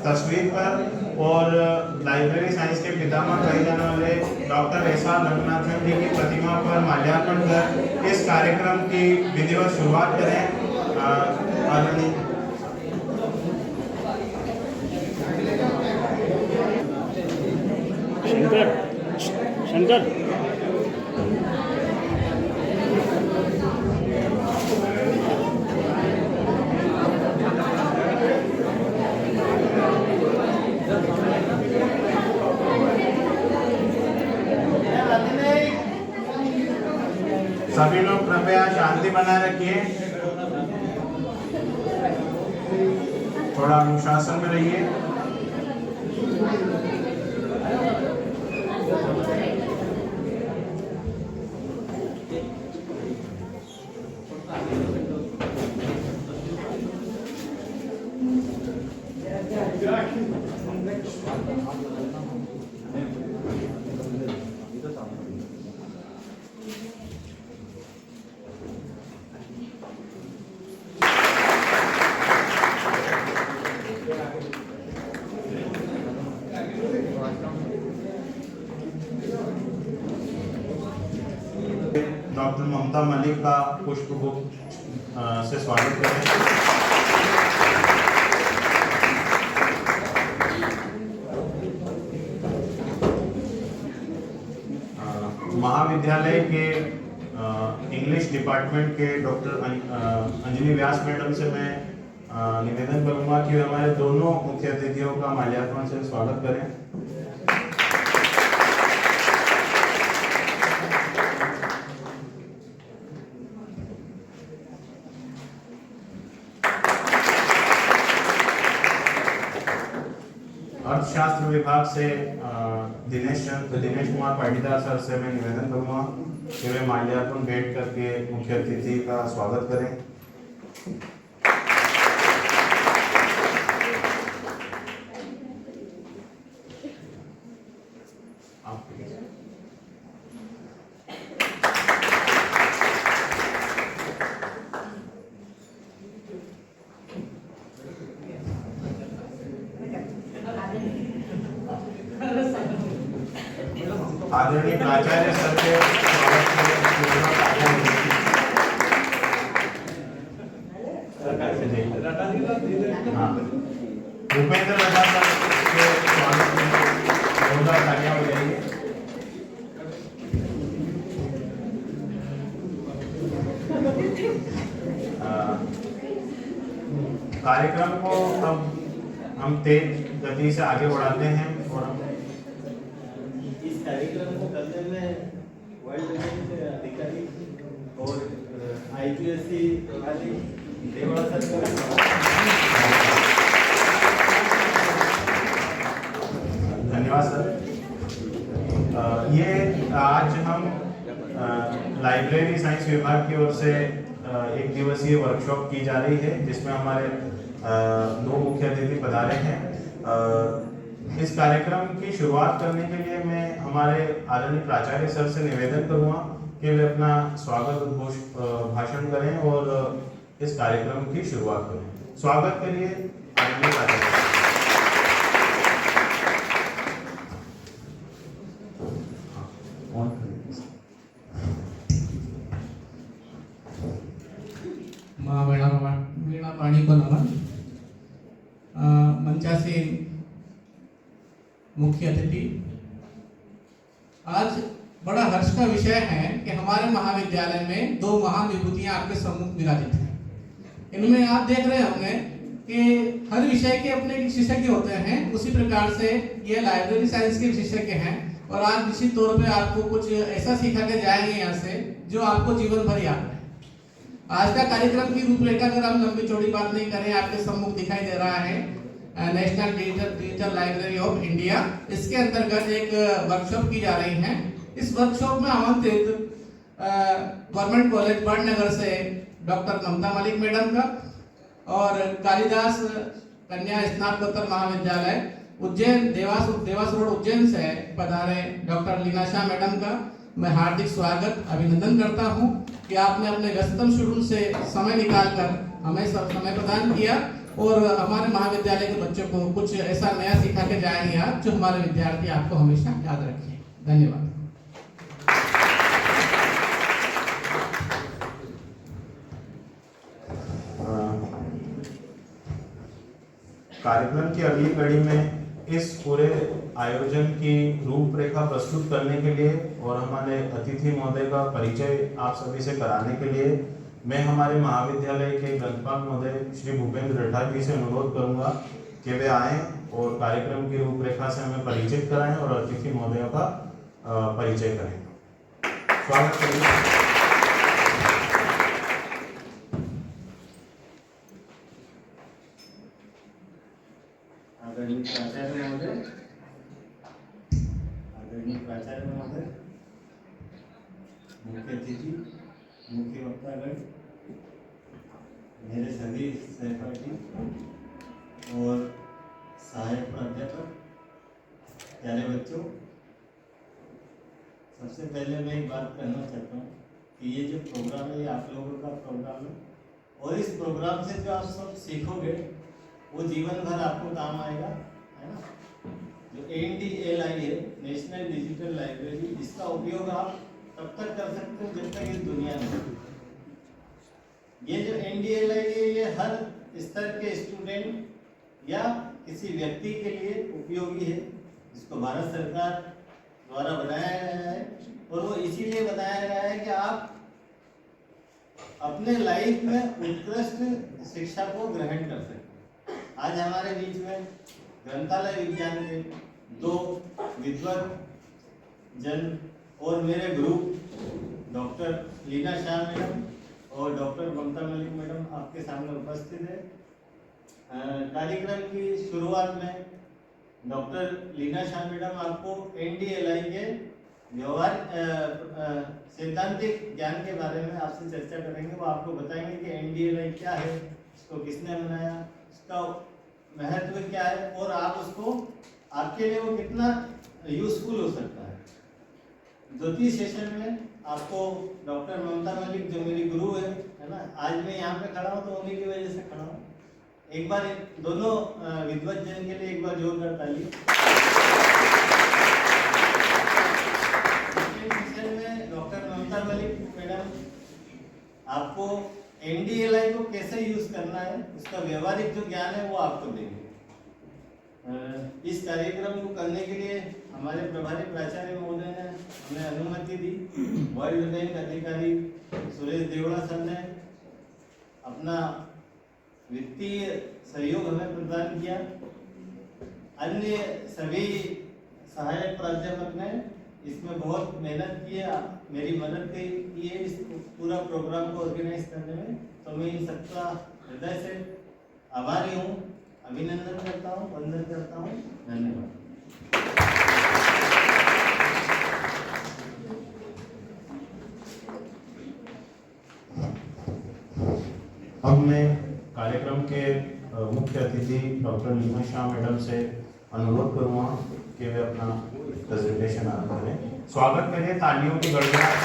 तस्वीर पर और लाइब्रेरी साइंस के पितामह कहे जाने वाले डॉक्टर एस.आर. रंगनाथन जी की प्रतिमा पर माल्यार्पण कर इस कार्यक्रम की विधिवत शुरुआत करें। शंकर सभी लोग कृपया शांति बनाए रखिए, थोड़ा अनुशासन में रहिए। डॉक्टर ममता मलिक का पुष्पगुच्छ से स्वागत करें। महाविद्यालय के इंग्लिश डिपार्टमेंट के डॉक्टर अंजलि व्यास मैडम से मैं निवेदन करूंगा कि वे हमारे दोनों मुख्य अतिथियों का माल्यार्पण से स्वागत करें। अर्थशास्त्र विभाग से दिनेश कुमार पाटीदार सर से मैं निवेदन करूंगा कि वे माल्यार्पण भेंट करके मुख्य अतिथि का स्वागत करें। आदरणीय प्राचार्य सर के भूपेंद्र लता सर के स्वागत में जोरदार तालियां बजाइए। कार्यक्रम को अब हम तेज गति से आगे बढ़ाते हैं और इस कार्यक्रम को करने में वर्ल्ड बैंक के अधिकारी और IPSC प्रणाली देवड़ा सर धन्यवाद सर। ये आज हम लाइब्रेरी साइंस विभाग की ओर से एक दिवसीय वर्कशॉप की जा रही है जिसमें हमारे दो मुख्य अतिथि पधारे हैं। इस कार्यक्रम की शुरुआत करने के लिए मैं हमारे आदरणीय प्राचार्य सर से निवेदन करूंगा कि वे अपना स्वागत भाषण करें और इस कार्यक्रम की शुरुआत करें। स्वागत के लिए आदरणीय प्राचार्य। माँ वीणा पाणी को नमन। मंचासीन मुख्य अतिथि, आज बड़ा हर्ष का विषय है कि हमारे महाविद्यालय में दो महान विभूतियां आपके सम्मुख विराजित हैं। इनमें आप देख रहे होंगे कि हर विषय के अपने विशेषज्ञ होते हैं, उसी प्रकार से ये लाइब्रेरी साइंस के विशेषज्ञ हैं और आज निश्चित तौर पे आपको कुछ ऐसा सिखा के जाएंगे यहाँ से जो आपको जीवन भर याद है। आज का कार्यक्रम की रूपरेखा अगर हम लंबी चौड़ी बात नहीं करें, आपके सम्मुख दिखाई दे रहा है national digital library of India. इसके अंतर्गत एक वर्कशॉप की जा रही है। इस वर्कशॉप में आमंत्रित गवर्नमेंट कॉलेज बड़नगर से डॉक्टर ममता मलिक मैडम का और कालिदास कन्या स्नातकोत्तर महाविद्यालय उज्जैन देवास रोड उज्जैन से पधारे डॉक्टर लीना शाह मैडम का मैं हार्दिक स्वागत अभिनंदन करता हूं कि आपने अपने व्यस्तम शेड्यूल से समय निकालकर हमें सब समय प्रदान किया और हमारे महाविद्यालय के बच्चों को कुछ ऐसा नया सिखा के जाएंगे आप, जो हमारे विद्यार्थी आपको हमेशा याद रखें। धन्यवाद। कार्यक्रम की अगली कड़ी में इस पूरे आयोजन की रूपरेखा प्रस्तुत करने के लिए और हमारे अतिथि महोदय का परिचय आप सभी से कराने के लिए मैं हमारे महाविद्यालय के ग्रंथपाल महोदय श्री भूपेंद्र रठा जी से अनुरोध करूंगा कि वे आएं और कार्यक्रम की रूपरेखा से हमें परिचित कराएं और अतिथि महोदयों का परिचय करें। स्वागत करिए। आदरणीय प्राचार्य महोदय, मुख्य अतिथि, मुख्य वक्तागण, मेरे सभी सहपाठी और सहायक प्राध्यापक, प्यारे बच्चों, सबसे पहले मैं एक बात कहना चाहता हूँ कि ये जो प्रोग्राम है ये आप लोगों का प्रोग्राम है और इस प्रोग्राम से जो आप सब सीखोगे वो जीवन भर आपको काम आएगा, है ना। जो NDLI है, नेशनल डिजिटल लाइब्रेरी, इसका उपयोग आप तब तक कर सकते हो जब तक इस दुनिया में। ये जो NDLI है ये हर स्तर के स्टूडेंट या किसी व्यक्ति के लिए उपयोगी है। इसको भारत सरकार द्वारा बनाया गया है और वो इसीलिए बनाया गया है कि आप अपने लाइफ में उत्कृष्ट शिक्षा को ग्रहण कर सकें। आज हमारे बीच में ग्रंथालय विज्ञान के 2 विद्वत जन और मेरे गुरु डॉक्टर लीना शाह मैडम और डॉक्टर ममता मलिक मैडम आपके सामने उपस्थित है। कार्यक्रम की शुरुआत में डॉक्टर लीना शाह मैडम आपको NDLI के व्यवहार सैद्धांतिक ज्ञान के बारे में आपसे चर्चा करेंगे। वो आपको बताएंगे कि NDLI क्या है, इसको किसने बनाया, इसका महत्व क्या है और आप उसको आपके लिए वो कितना यूजफुल हो सकता है। द्वितीय सेशन में आपको डॉक्टर ममता मलिक जो मेरी गुरु है ना, आज मैं यहाँ पे खड़ा हूँ तो उन्हीं की वजह से खड़ा हूँ। एक बार दोनों विद्वत जन के लिए एक बार जोरदार ताली। सेशन में डॉक्टर ममता मलिक मैडम आपको NDLI को कैसे यूज करना है, उसका व्यवहारिक जो ज्ञान है वो आपको देंगे। इस कार्यक्रम को करने के लिए हमारे प्रभारी प्राचार्य महोदय ने हमें अनुमति दी। वर्ल्ड बैंक अधिकारी सुरेश देवड़ा सर ने अपना वित्तीय सहयोग हमें प्रदान किया। अन्य सभी सहायक प्राध्यापक ने इसमें बहुत मेहनत की है, मेरी मदद की है इस पूरा प्रोग्राम को ऑर्गेनाइज करने में। तो मैं इन सबका हृदय से आभारी हूँ, अभिनंदन करता हूँ, वंदन करता हूँ। धन्यवाद। अब मैं कार्यक्रम के मुख्य अतिथि डॉक्टर लीना शाह मैडम से अनुरोध करूँगा कि वे अपना प्रेजेंटेशन आरंभ करें। स्वागत करिए तालियों की गड़गड़ाहट।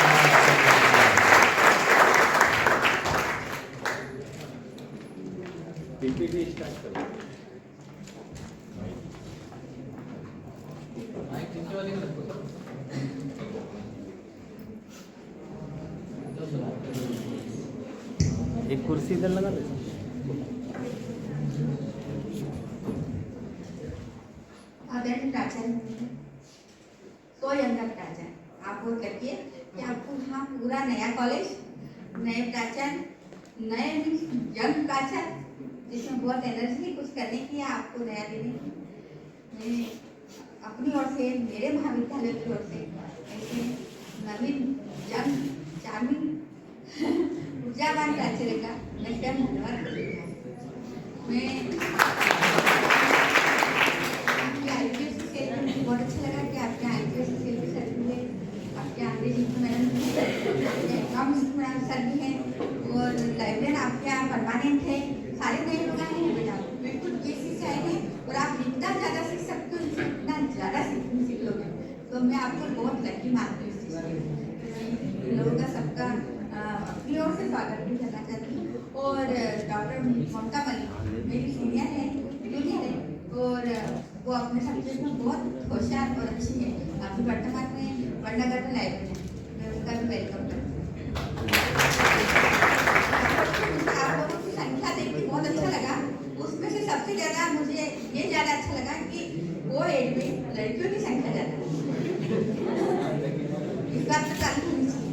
PPT स्टार्ट करो। एक कुर्सी इधर लगा ले। आदरणीय प्राचार्य, स्वयंकर प्राचार्य, आप बोल करके कि आपको यहाँ पूरा नया कॉलेज, नए प्राचार्य, नए यंग प्राचार्य, जिसमें बहुत एनर्जी कुछ करने की है, आपको नया देने की। मैं अपनी ओर से, मेरे महाविद्यालय की ओर से ऐसे नवीन यंग चार्मिंग ऊर्जावान प्राचार्य का मैं धन्यवाद करती हूँ। मैं बहुत अच्छा लगा कि आपके IPS से सर भी है, आपके अंग्रेजी की मैडम एकाउंट्स मैडम सर भी हैं और लाइब्रेरियन आपके यहाँ परमानेंट है। सारे नए लोग आए हैं बेटा, बिल्कुल ये सीख आए हैं और आप जितना ज़्यादा सीख सकते हो उनसे उतना ज़्यादा सीख लोगे। तो मैं आपको बहुत लकी मानती हूँ। इन लोगों का सबका अपनी ओर से स्वागत भी करना चाहती हूँ। और डॉक्टर ममता मलिक मेरी सब्जेक्ट में बहुत होशियार और अच्छी है। अभी वर्तमान में वड़नगर में लाइब्रेरी है, मैं उनका भी वेलकम करती हूँ। आप लोगों की संख्या देख के बहुत अच्छा लगा। उसमें से सबसे ज़्यादा मुझे ये ज़्यादा अच्छा लगा कि वो एज में लड़कियों की संख्या ज़्यादा है। इस बात पर तारीफ होनी चाहिए।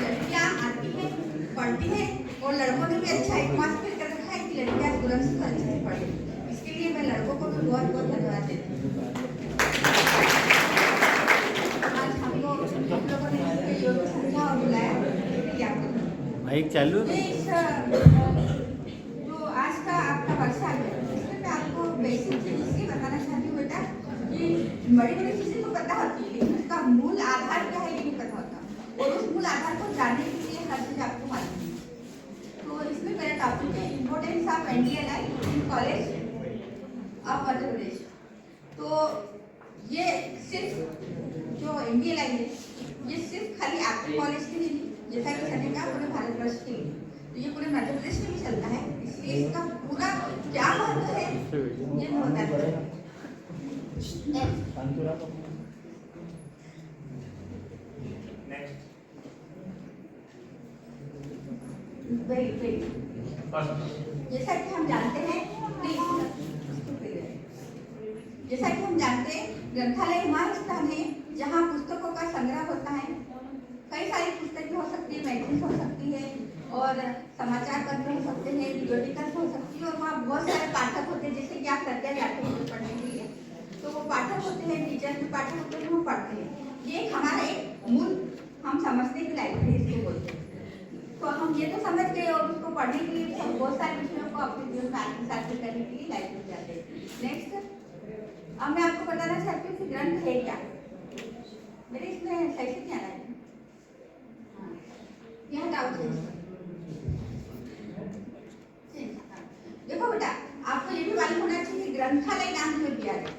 लड़कियाँ आती हैं, पढ़ती हैं और लड़कों ने भी अच्छा एटमॉस्फेयर कर रखा है कि लड़कियाँ सुरक्षित और अच्छे से पढ़ें। इसके लिए मैं लड़कों को भी बहुत बहुत धन्यवाद देती हूँ। आज हम लोगों ने योग संध्या और बुलाया माइक चालू ये इस जो आज का आपका वर्षा है, इसमें मैं आपको बेसिक चीज इसलिए बताना चाहती हूँ बेटा कि बड़ी बड़ी चीजें तो पता होती है, लेकिन उसका मूल आधार क्या है ये नहीं पता होता, और उस मूल आधार को जानने के लिए हर चीज आपको मालूम है। तो इसमें मेरा टॉपिक है importance of NDLI in college of Madhya Pradesh. तो ये सिर्फ जो NDLI है ये सिर्फ खाली आपके कॉलेज के लिए नहीं, जैसा कि सर ने कहा पूरे भारतवर्ष के लिए, तो ये पूरे मध्य प्रदेश में भी चलता है। इसलिए इसका पूरा क्या महत्व है ये मैं बताती हूँ। जैसा कि हम जानते हैं ग्रंथालय वहाँ स्थान है जहाँ पुस्तकों का संग्रह होता है। कई सारी पुस्तकें हो सकती है, मैगजीन हो सकती है और समाचार पत्र हो सकते हैं, पीरियोडिकल्स हो सकती है, और वहाँ बहुत सारे पाठक होते हैं। जैसे कि आप प्रज्ञा जाते हैं पढ़ने के लिए, तो वो पाठक होते हैं, टीचर भी पाठक होते हैं, वो पढ़ते हैं। ये हमारा एक मूल हम समझते हैं कि लाइब्रेरी इसको बोलते हैं। तो हम ये तो समझ गए और उसको पढ़ने के लिए हम बहुत सारे विषयों को अपने जीवन में आत्मसात करने के लिए लाइब्रेरी जाते हैं। नेक्स्ट, अब मैं आपको बताना चाहती हूँ कि ग्रंथ है क्या। मेरे इसमें सही से क्या है, यह डाउट है। देखो बेटा, आपको ये भी मालूम होना चाहिए कि ग्रंथालय नाम क्यों दिया गया,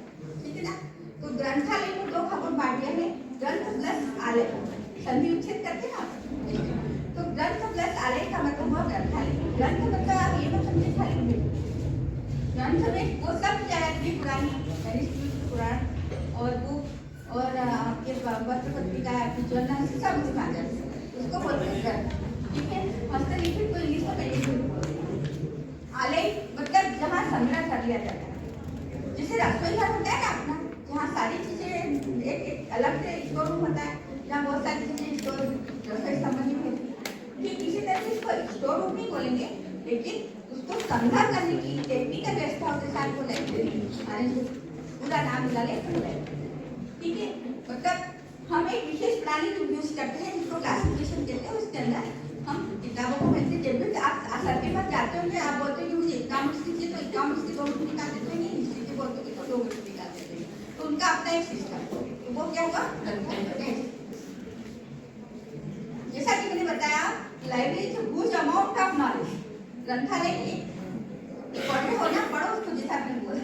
ठीक है ना। तो ग्रंथालय को दो भागों में बांट दिया है, ग्रंथ प्लस आलय, संधि उच्छेद करते हैं ना। तो ग्रंथ प्लस आलय का मतलब हुआ ग्रंथालय। ग्रंथ मतलब आप ये मत समझिए खाली ग्रंथ में वो सब जाएगी, पुरानी पुराण और बुक और आपके पत्र पत्रिका आपकी जर्नल सब उसमें आ जाते हैं, उसको बोलते हैं ग्रंथ, ठीक है। हस्तलिखित को इंग्लिश में आलय मतलब जहाँ संग्रह कर लिया जाता है, जैसे रसोई घर होता है ना अपना, जहाँ सारी चीजें एक अलग से स्टोर रूम होता है, जहाँ बहुत सारी चीजें स्टोर रसोई संबंधित होती है। ठीक इसी तरह से इसको स्टोर रूम नहीं बोलेंगे, लेकिन उसको संग्रह करने की टेक्निकल व्यवस्था होते साथ को लाइब्रेरी पूरा नाम मिला ले, ठीक है। मतलब हम एक विशेष प्रणाली यूज करते हैं जिसको क्लासिफिकेशन कहते हैं। उसके अंदर हम किताबों को मिलते, जब भी आप सर के पास जाते होंगे, आप बोलते हो कि मुझे इकोनॉमिक्स की चाहिए, तो इकोनॉमिक्स की 2 मिनट निकाल देते हैं, हिस्ट्री की बोलते हो तो 2 मिनट निकाल देते हैं। तो उनका अपना एक सिस्टम, तो वो क्या हुआ ग्रंथालय। जैसा कि मैंने बताया, library is huge amount of knowledge. ग्रंथालय पढ़े हो ना, पढ़ो उसको, जैसा आपने बोला।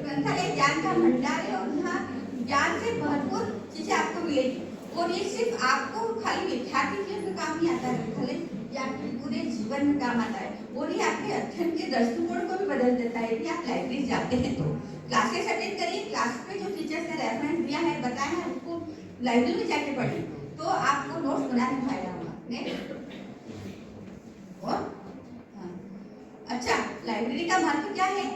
ग्रंथालय ज्ञान का भंडार है और यहाँ ज्ञान से भरपूर चीजें आपको मिलेगी। और ये सिर्फ आपको खाली विद्यार्थी जीवन में काम नहीं आता है, ग्रंथालय ये आपके पूरे जीवन में काम आता है, और ये आपके अध्ययन के दृष्टिकोण को भी बदल देता है। यदि आप लाइब्रेरी जाते हैं तो क्लासेस अटेंड करिए, क्लास में जो टीचर्स ने रेफरेंस दिया है, बताया है, उसको लाइब्रेरी में जाके पढ़िए, तो आपको नोट्स बनाने में फायदा होगा। और अच्छा, लाइब्रेरी का महत्व क्या है?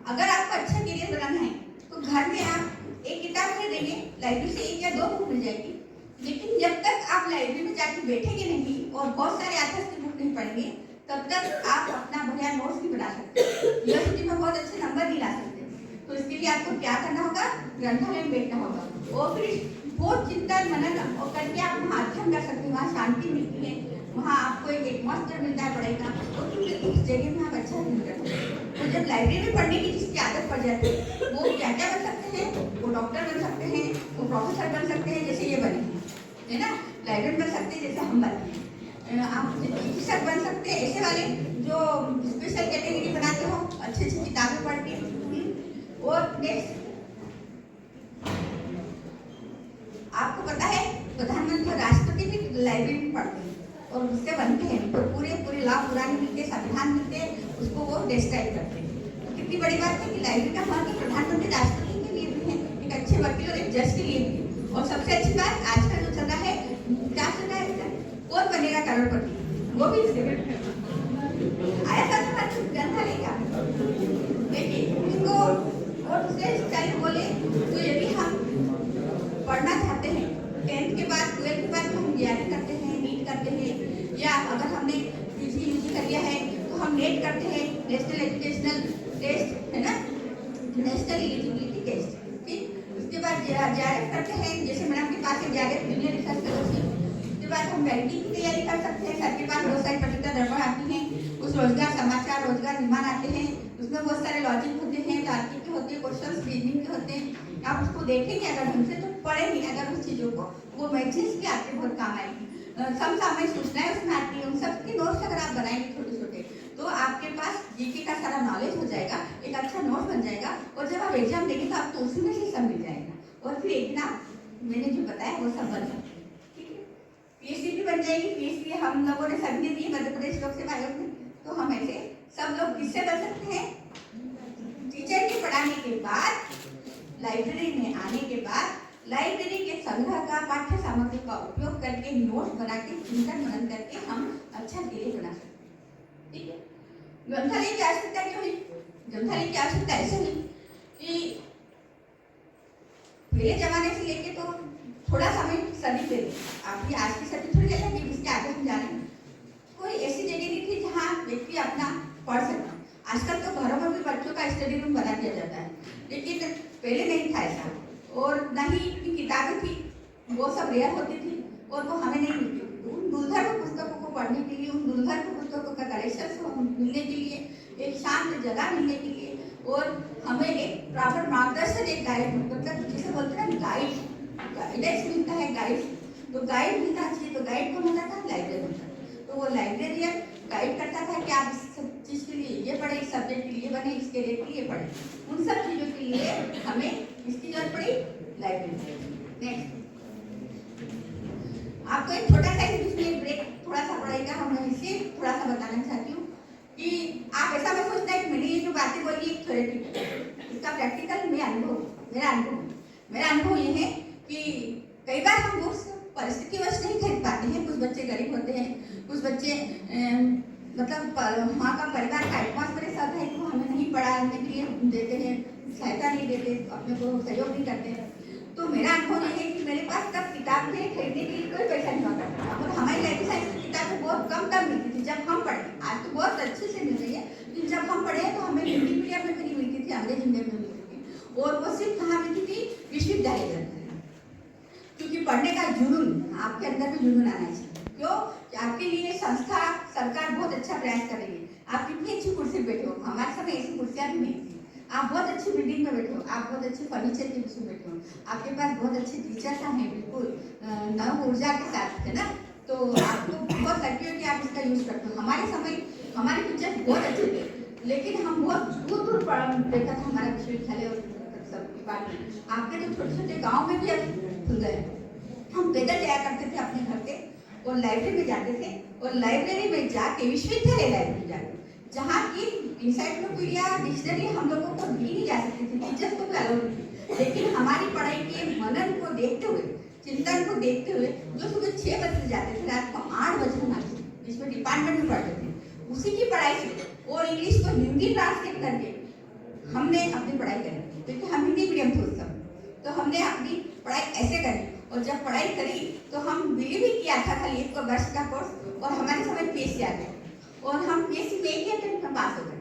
अगर आपको अच्छा करियर बनाना है तो घर में आप एक किताब खरीदेंगे, लाइब्रेरी से 1 या 2 बुक मिल जाएगी, लेकिन जब तक आप लाइब्रेरी में जाके बैठेंगे नहीं और बहुत सारे ऑथर्स की बुक नहीं पढ़ेंगे, तब तक आप अपना बढ़िया नोट्स नहीं बना सकते, यूनिवर्सिटी में बहुत अच्छे नंबर नहीं ला सकते। तो इसके लिए आपको क्या करना होगा? ग्रंथालय में बैठना होगा, और फिर बहुत चिंतन मनन और करके आप वहाँ अध्ययन कर सकते हैं, वहाँ शांति मिलती है, वहाँ आपको एक एटमॉस्फेयर मिलता है पढ़ाई का, और उस जगह में आप अच्छा अध्ययन करते हैं। तो जब लाइब्रेरी में पढ़ने की जिसकी आदत पड़ जाती है, वो क्या क्या बन सकते हैं? वो डॉक्टर बन सकते हैं, वो प्रोफेसर बन सकते हैं, जैसे ये बने है ना, लाइब्रेरी बन सकते हैं जैसे हम बने हैं, आप चिकित्सक बन सकते हैं, ऐसे वाले जो स्पेशल कैटेगरी बनाते हो, अच्छी अच्छी किताबें पढ़ के। और नेक्स्ट, आपको पता है प्रधानमंत्री और राष्ट्रपति भी लाइब्रेरी में पढ़ते हैं और उससे बनते हैं, तो पूरे लॉ पुराने मिलते, संविधान मिलते, उसको वो डिस्क्राइब करते हैं। तो कितनी बड़ी बात है कि लाइब्रेरी का महत्व प्रधानमंत्री राष्ट्रपति के लिए भी है, एक अच्छे वकील और एक जज के लिए भी है। और सबसे अच्छी बात आजकल जो चल रहा है, क्या चल रहा है, कौन बनेगा करोड़पति, वो भी इसके आया था ग्रंथालय का। देखिए इसको और दूसरे स्टाइल बोले तो यदि हम पढ़ना चाहते हैं 10th के बाद 12th के बाद हम तैयारी करते हैं, नीट करते हैं, या अगर हमने पीजी यूजी कर लिया है तो हम नेट करते हैं, नेशनल एजुकेशनल टेस्ट है ना, नेशनल एलिजिबिलिटी टेस्ट, ठीक। उसके बाद जेआरएफ करते हैं, जैसे मैडम के पास है जेआरएफ जूनियर रिसर्च फेलोशिप। उसके बाद हम बैंकिंग की तैयारी कर सकते हैं, सर के पास बहुत सारी पत्रिका दर्पण आती हैं, कुछ रोजगार समाचार, रोजगार निर्माण आते हैं, उसमें बहुत सारे लॉजिक होते हैं, तार्किक के होते हैं, क्वेश्चंस रीजनिंग के होते हैं। आप उसको देखेंगे अगर हमसे तो पढ़ेंगे अगर उस चीज़ों को, वो मैगजीन्स की आपके बहुत काम आएगी। समसामयिक सूचनाएं उसमें आती है, उन सब के नोट्स अगर आप बनाएंगे छोटे छोटे तो आपके पास जीके का सारा नॉलेज हो जाएगा, एक अच्छा नोट बन जाएगा, और जब आप एग्जाम देंगे तो आपको उसी में से सब मिल जाएगा, और फिर एक दिन आप मैंने जो बताया वो सब बन जाएगा, ठीक है। पीएचडी भी बन जाएगी, पीएचडी हम लोगों ने सभी दी मध्य प्रदेश लोक सेवा आयोग में। तो हम ऐसे सब लोग किससे बन सकते हैं, टीचर के पढ़ाने के बाद, लाइब्रेरी में आने के बाद, लाइब्रेरी के संग्रह का, पाठ्य सामग्री का उपयोग करके, नोट्स बना के, चिंतन मनन करके हम अच्छा डेली बना सकते हैं, ठीक है। ग्रंथालय की आवश्यकता क्यों हुई? ग्रंथालय की आवश्यकता ऐसे हुई कि पहले जमाने से लेके तो थोड़ा समय सदी पहले, आपकी आज की सदी थोड़ी अलग है जिसके आगे हम जा रहे हैं, कोई ऐसी जगह नहीं थी जहाँ व्यक्ति अपना पढ़ सकता। आजकल तो घरों में भी बच्चों का स्टडी रूम बना दिया जाता है, लेकिन पहले नहीं था ऐसा, और न ही इतनी किताबें थी, वो सब रेयर होती थी और वो हमें नहीं मिलती थी। उन दुर्लभ पुस्तकों को पढ़ने के लिए, उन दुर्लभ पुस्तकों का कलेक्शन मिलने के लिए, एक शांत जगह मिलने के लिए, और हमें एक प्रॉपर मार्गदर्शन, एक गाइड, मतलब जिसे बोलते हैं गाइडेंस मिलता है, गाइड, तो गाइड मिलना चाहिए। तो गाइड कौन होता था? लाइब्रेरियन। तो वो लाइब्रेरियन गाइड करता था कि आप इस चीज़ के लिए ये पढ़े, इस सब्जेक्ट के लिए बने, इस कैरियर के लिए पढ़े, उन सब चीज़ों के लिए हमें इसकी जरूरत पड़ी, लाइब्रेरी। नेक्स्ट आपको एक छोटा सा इसमें ब्रेक थोड़ा सा पड़ेगा, हम इसे थोड़ा सा बताना चाहती हूँ कि आप ऐसा मैं सोचता है कि मैंने ये जो बातें बोली एक थ्योरेटिकल, इसका प्रैक्टिकल मेरा अनुभव ये है कि कई बार हम बुक्स परिस्थितिवश नहीं खरीद पाते हैं। कुछ बच्चे गरीब होते हैं, कुछ बच्चे मतलब वहाँ का परिवार का एटमॉस्फेयर ऐसा है कि वो हमें नहीं पढ़ाने के लिए देते हैं, सहायता नहीं देते, अपने को सहयोग नहीं करते हैं। तो मेरा अनुभव ये है कि मेरे पास तब किताब खरीदने के लिए कोई पैसा नहीं होता, और हमारी लाइब्रेरी साइंस की किताबें बहुत कम तब मिलती थी जब हम पढ़े। आज तो बहुत अच्छे से मिल रही है, लेकिन जब हम पढ़े तो हमें हिंदी मीडियम में भी मिलती थी, अंग्रेजी मीडियम में मिलती थी, और वो सिर्फ कहाँ मिलती थी? विश्वविद्यालय के अंदर। क्योंकि पढ़ने का जुनून आपके अंदर भी जुनून आना चाहिए। क्यों? आपके लिए संस्था, सरकार बहुत अच्छा प्रयास कर रही है। आप कितनी अच्छी कुर्सी बैठे हो, हमारे समय ऐसी कुर्सियाँ भी नहीं थी। आप बहुत अच्छी बिल्डिंग में बैठे हो, आप बहुत अच्छे फर्नीचर के बीच में बैठे हो, आपके पास बहुत अच्छे टीचर्स हैं, बिल्कुल नव ऊर्जा के साथ, है ना। तो आपको बहुत लगी हो कि आप इसका यूज करते हो। हमारे समय हमारे टीचर्स बहुत अच्छे थे, लेकिन हम बहुत दूर दूर देखा था हमारा विश्वविद्यालय और सब डिपार्टमेंट। आपके तो छोटे छोटे गाँव में भी अब खुल गए। हम पैदल जाया करते थे अपने घर से और लाइब्रेरी में जाते थे, और लाइब्रेरी में जाके, विश्वविद्यालय लाइब्रेरी जाके, जहाँ की इंसाइक्लोपीडिया, डिक्शनरी हम लोगों को दी नहीं जा सकती थी, टीचर्स को भी अलाउड नहीं थी, लेकिन हमारी पढ़ाई के मनन को देखते हुए, चिंतन को देखते हुए, जो सुबह 6 बजे जाते थे, रात को 8 बजे हमारे जिसमें डिपार्टमेंट में पढ़ते थे, उसी की पढ़ाई से और इंग्लिश को हिंदी ट्रांसलेट करके हमने अपनी पढ़ाई करी, क्योंकि हम हिंदी मीडियम थे उस समय। तो हमने अपनी पढ़ाई ऐसे करी, और जब पढ़ाई करी तो हम बिलीव भी किया था खाली 1 वर्ष का कोर्स, और हमारे समय पीएससी आ गया, और हम पीएससी में 1 अटेम्प्ट में पास हो गए,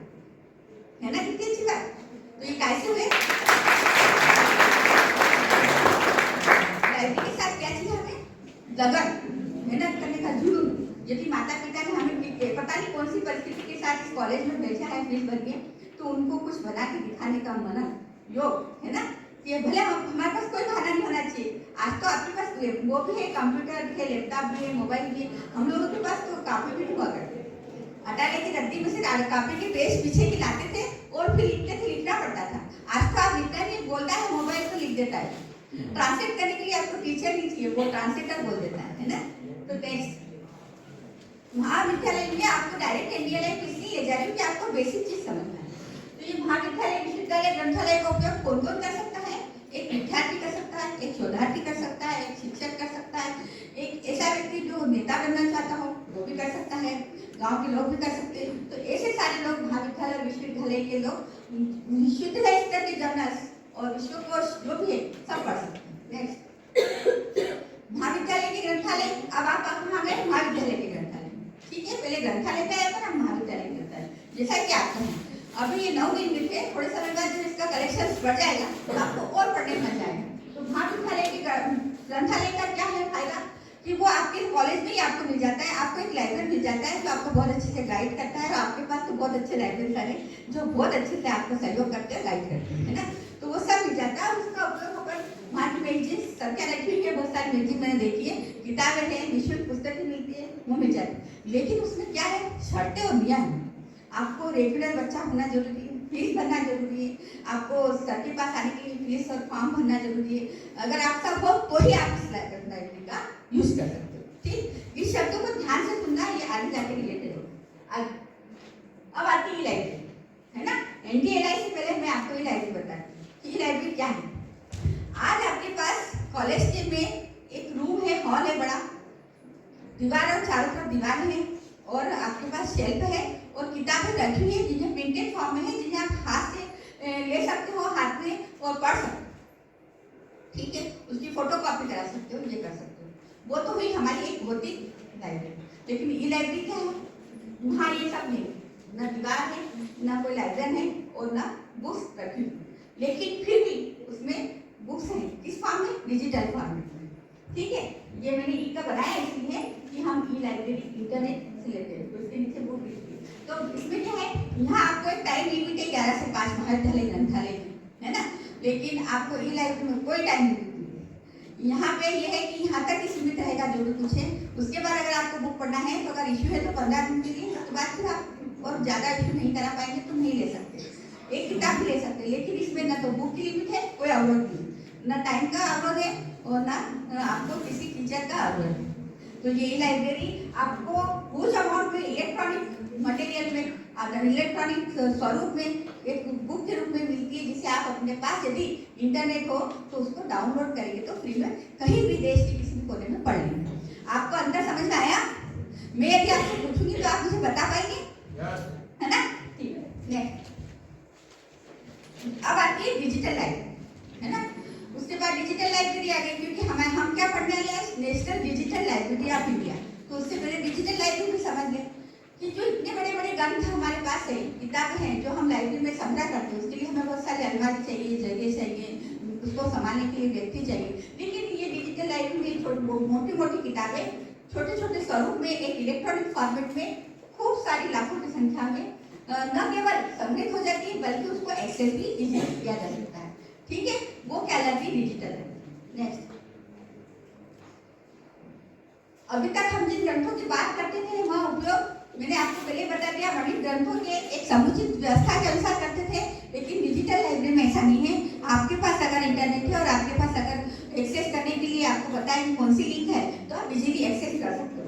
है ना। कितनी अच्छी बात। तो ये कैसे हुए? लाइब्रेरी के साथ क्या चाहिए हमें? लगन, मेहनत करने का जुनून। यदि माता पिता ने हमें पता नहीं कौन सी परिस्थिति के साथ इस कॉलेज में भेजा है फीस भर के, तो उनको कुछ बना के दिखाने का मन, योग, है ना। ये भले हमारे पास कोई बहाना नहीं होना चाहिए। आज तो आपके पास वो भी है, कंप्यूटर भी है, लैपटॉप भी है, मोबाइल भी है। हम लोगों के पास तो कापी भी नहीं हुआ करते, अटाले की रद्दी में से कापी के पेज पीछे के लाते थे और फिर लिखते थे, लिखना पड़ता था। आज तो आप लिखना नहीं, बोलता है मोबाइल तो लिख देता है। ट्रांसलेट करने के लिए आपको टीचर नहीं चाहिए, वो ट्रांसलेटर बोल देता है ना। तो नेक्स्ट, महाविद्यालय में आपको डायरेक्ट एनडीएलआई इसलिए ले जा रही हूँ कि आपको बेसिक चीज समझना है। तो ये महाविद्यालय विश्वविद्यालय ग्रंथालय का उपयोग कौन कौन कर सकता है? एक विद्यार्थी कर सकता है, एक शोधार्थी कर सकता है, एक शिक्षक कर सकता है, एक ऐसा व्यक्ति जो नेता बनना चाहता हो वो भी कर सकता है, गांव के लोग भी कर सकते हैं। तो ऐसे सारे लोग महाविद्यालय विश्वविद्यालय के लोग विश्वविद्यालय स्तर के जर्नल्स और विश्वकोश जो भी है सब पढ़ सकते हैं। नेक्स्ट, महाविद्यालय के ग्रंथालय। अब आप कहाँ गए? महाविद्यालय के ग्रंथालय। ठीक है, पहले ग्रंथालय पे आया था, महाविद्यालय के ग्रंथालय। जैसा कि आपको है अभी ये 9 दिन में थे, थोड़े समय बाद जब इसका कलेक्शन बढ़ जाएगा तो आपको और पढ़ने में मजा आएगा। तो महाविद्यालय के ग्रंथालय का क्या है फायदा कि वो आपके कॉलेज में ही आपको मिल जाता है, आपको एक लाइब्रेरी मिल जाता है जो आपको बहुत अच्छे से गाइड करता है। और आपके पास तो बहुत अच्छे लाइब्रेरियन है जो बहुत अच्छे से आपको सहयोग करते हैं, गाइड करते हैं, है ना। तो वो सब मिल जाता है और उसका उपयोग होकर मार्केट मैगजीन सरकार रखी है, बहुत सारी मैगजीन मैंने देखी है, किताबें हैं, निःशुल्क पुस्तकें मिलती है, वो मिल जाती है। लेकिन उसमें क्या है, शर्तें और नियम है। आपको रेगुलर बच्चा होना जरूरी है, फीस भरना जरूरी है, आपको सर के पास आने के लिए फीस और फॉर्म भरना जरूरी है। अगर आप सब हो तो ही आप इस लाइब्रेरी का यूज कर सकते हो। ठीक, इस शब्दों को ध्यान से सुनना, ये आगे जाके रिलेटेड हो। अब आती है लाइब्रेरी, है ना। NDLI से पहले मैं आपको ये लाइब्रेरी बताती हूँ। ये लाइब्रेरी क्या है? आज आपके पास कॉलेज के में एक रूम है, हॉल है बड़ा, दीवार और चारों तरफ दीवार है और आपके पास शेल्फ है और किताबें रखी हुई है जिन्हें प्रिंटेड फॉर्म में है, जिन्हें आप हाथ से ले सकते हो हाथ में और पढ़ सकते हो। ठीक है, उसकी फोटो कॉपी करा सकते हो, ये कर सकते हो। वो तो हुई हमारी एक भौतिक लाइब्रेरी। लेकिन ये लाइब्रेरी क्या है? वहाँ ये सब नहीं, ना दीवार है, ना कोई लाइब्रेरी है और ना बुक्स रखी हुई। लेकिन फिर भी उसमें बुक्स हैं, किस फॉर्म में? डिजिटल फॉर्म में। ठीक है, ये मैंने ई का बनाया इसलिए कि हम ई लाइब्रेरी इंटरनेट से लेते हैं, तो इसके नीचे बुक लिखती है। तो इसमें क्या है, यहाँ आपको एक टाइम लिमिट है 11 से 5 महाविद्यालय ग्रंथालय की, है ना। लेकिन आपको ई लाइब्रेरी में कोई टाइम लिमिट नहीं है। यहाँ पे ये है कि यहाँ तक ही सीमित रहेगा जो भी कुछ है। उसके बाद अगर आपको बुक पढ़ना है तो अगर इश्यू है तो 15 दिन के लिए, उसके बाद फिर आप और ज़्यादा इश्यू नहीं करा पाएंगे तो नहीं ले सकते। एक किताब भी ले सकते, लेकिन इसमें ना तो बुक की लिमिट है, कोई अवरोध नहीं, ना टाइम का अवरोध है और ना आपको किसी फीचर का अवरोध है। तो ये लाइब्रेरी आपको कुछ अमाउंट में इलेक्ट्रॉनिक मटेरियल में, अगर इलेक्ट्रॉनिक स्वरूप में एक बुक के रूप में मिलती है, जिसे आप अपने पास यदि इंटरनेट हो तो उसको डाउनलोड करेंगे तो फ्री में कहीं भी देश के किसी भी कोने में पढ़ लेंगे। आपको अंदर समझ में आया? मैं यदि आपसे पूछूंगी तो आप मुझे बता पाएंगे, है ना। ठीक है, नेक्स्ट। अब आती है डिजिटल लाइब्रेरी, है ना। उसके बाद डिजिटल लाइब्रेरी आ गई, क्योंकि हम क्या पढ़ने वाले हैं? National digital library of India. तो उससे पहले डिजिटल लाइब्रेरी भी समझ लें कि जो इतने बड़े बड़े ग्रंथ हमारे पास है, किताबें हैं जो हम लाइब्रेरी में संग्रह करते हैं, उसके लिए हमें बहुत सारी अलमारी चाहिए, जगह चाहिए, उसको संभालने के लिए व्यक्ति चाहिए। लेकिन ये डिजिटल लाइब्रेरी में मोटी मोटी किताबें छोटे छोटे स्वरूप में एक इलेक्ट्रॉनिक फॉर्मेट में खूब सारी लाखों की संख्या में न केवल संग्रहित हो जाती है बल्कि उसको एक्सेस भी इजीली किया जा सकता है। ठीक है, वो कहलाती है डिजिटल लाइब्रेरी। नेक्स्ट, अभी तक हम जिन ग्रंथों की बात करते थे वहाँ उपयोग मैंने आपको पहले बता दिया, वर्णित ग्रंथों के एक समुचित व्यवस्था के अनुसार करते थे। लेकिन डिजिटल लाइब्रेरी में ऐसा नहीं है। आपके पास अगर इंटरनेट है और आपके पास अगर एक्सेस करने के लिए आपको बताया कि कौन सी लिंक है तो आप इजीली एक्सेस कर सकते हो।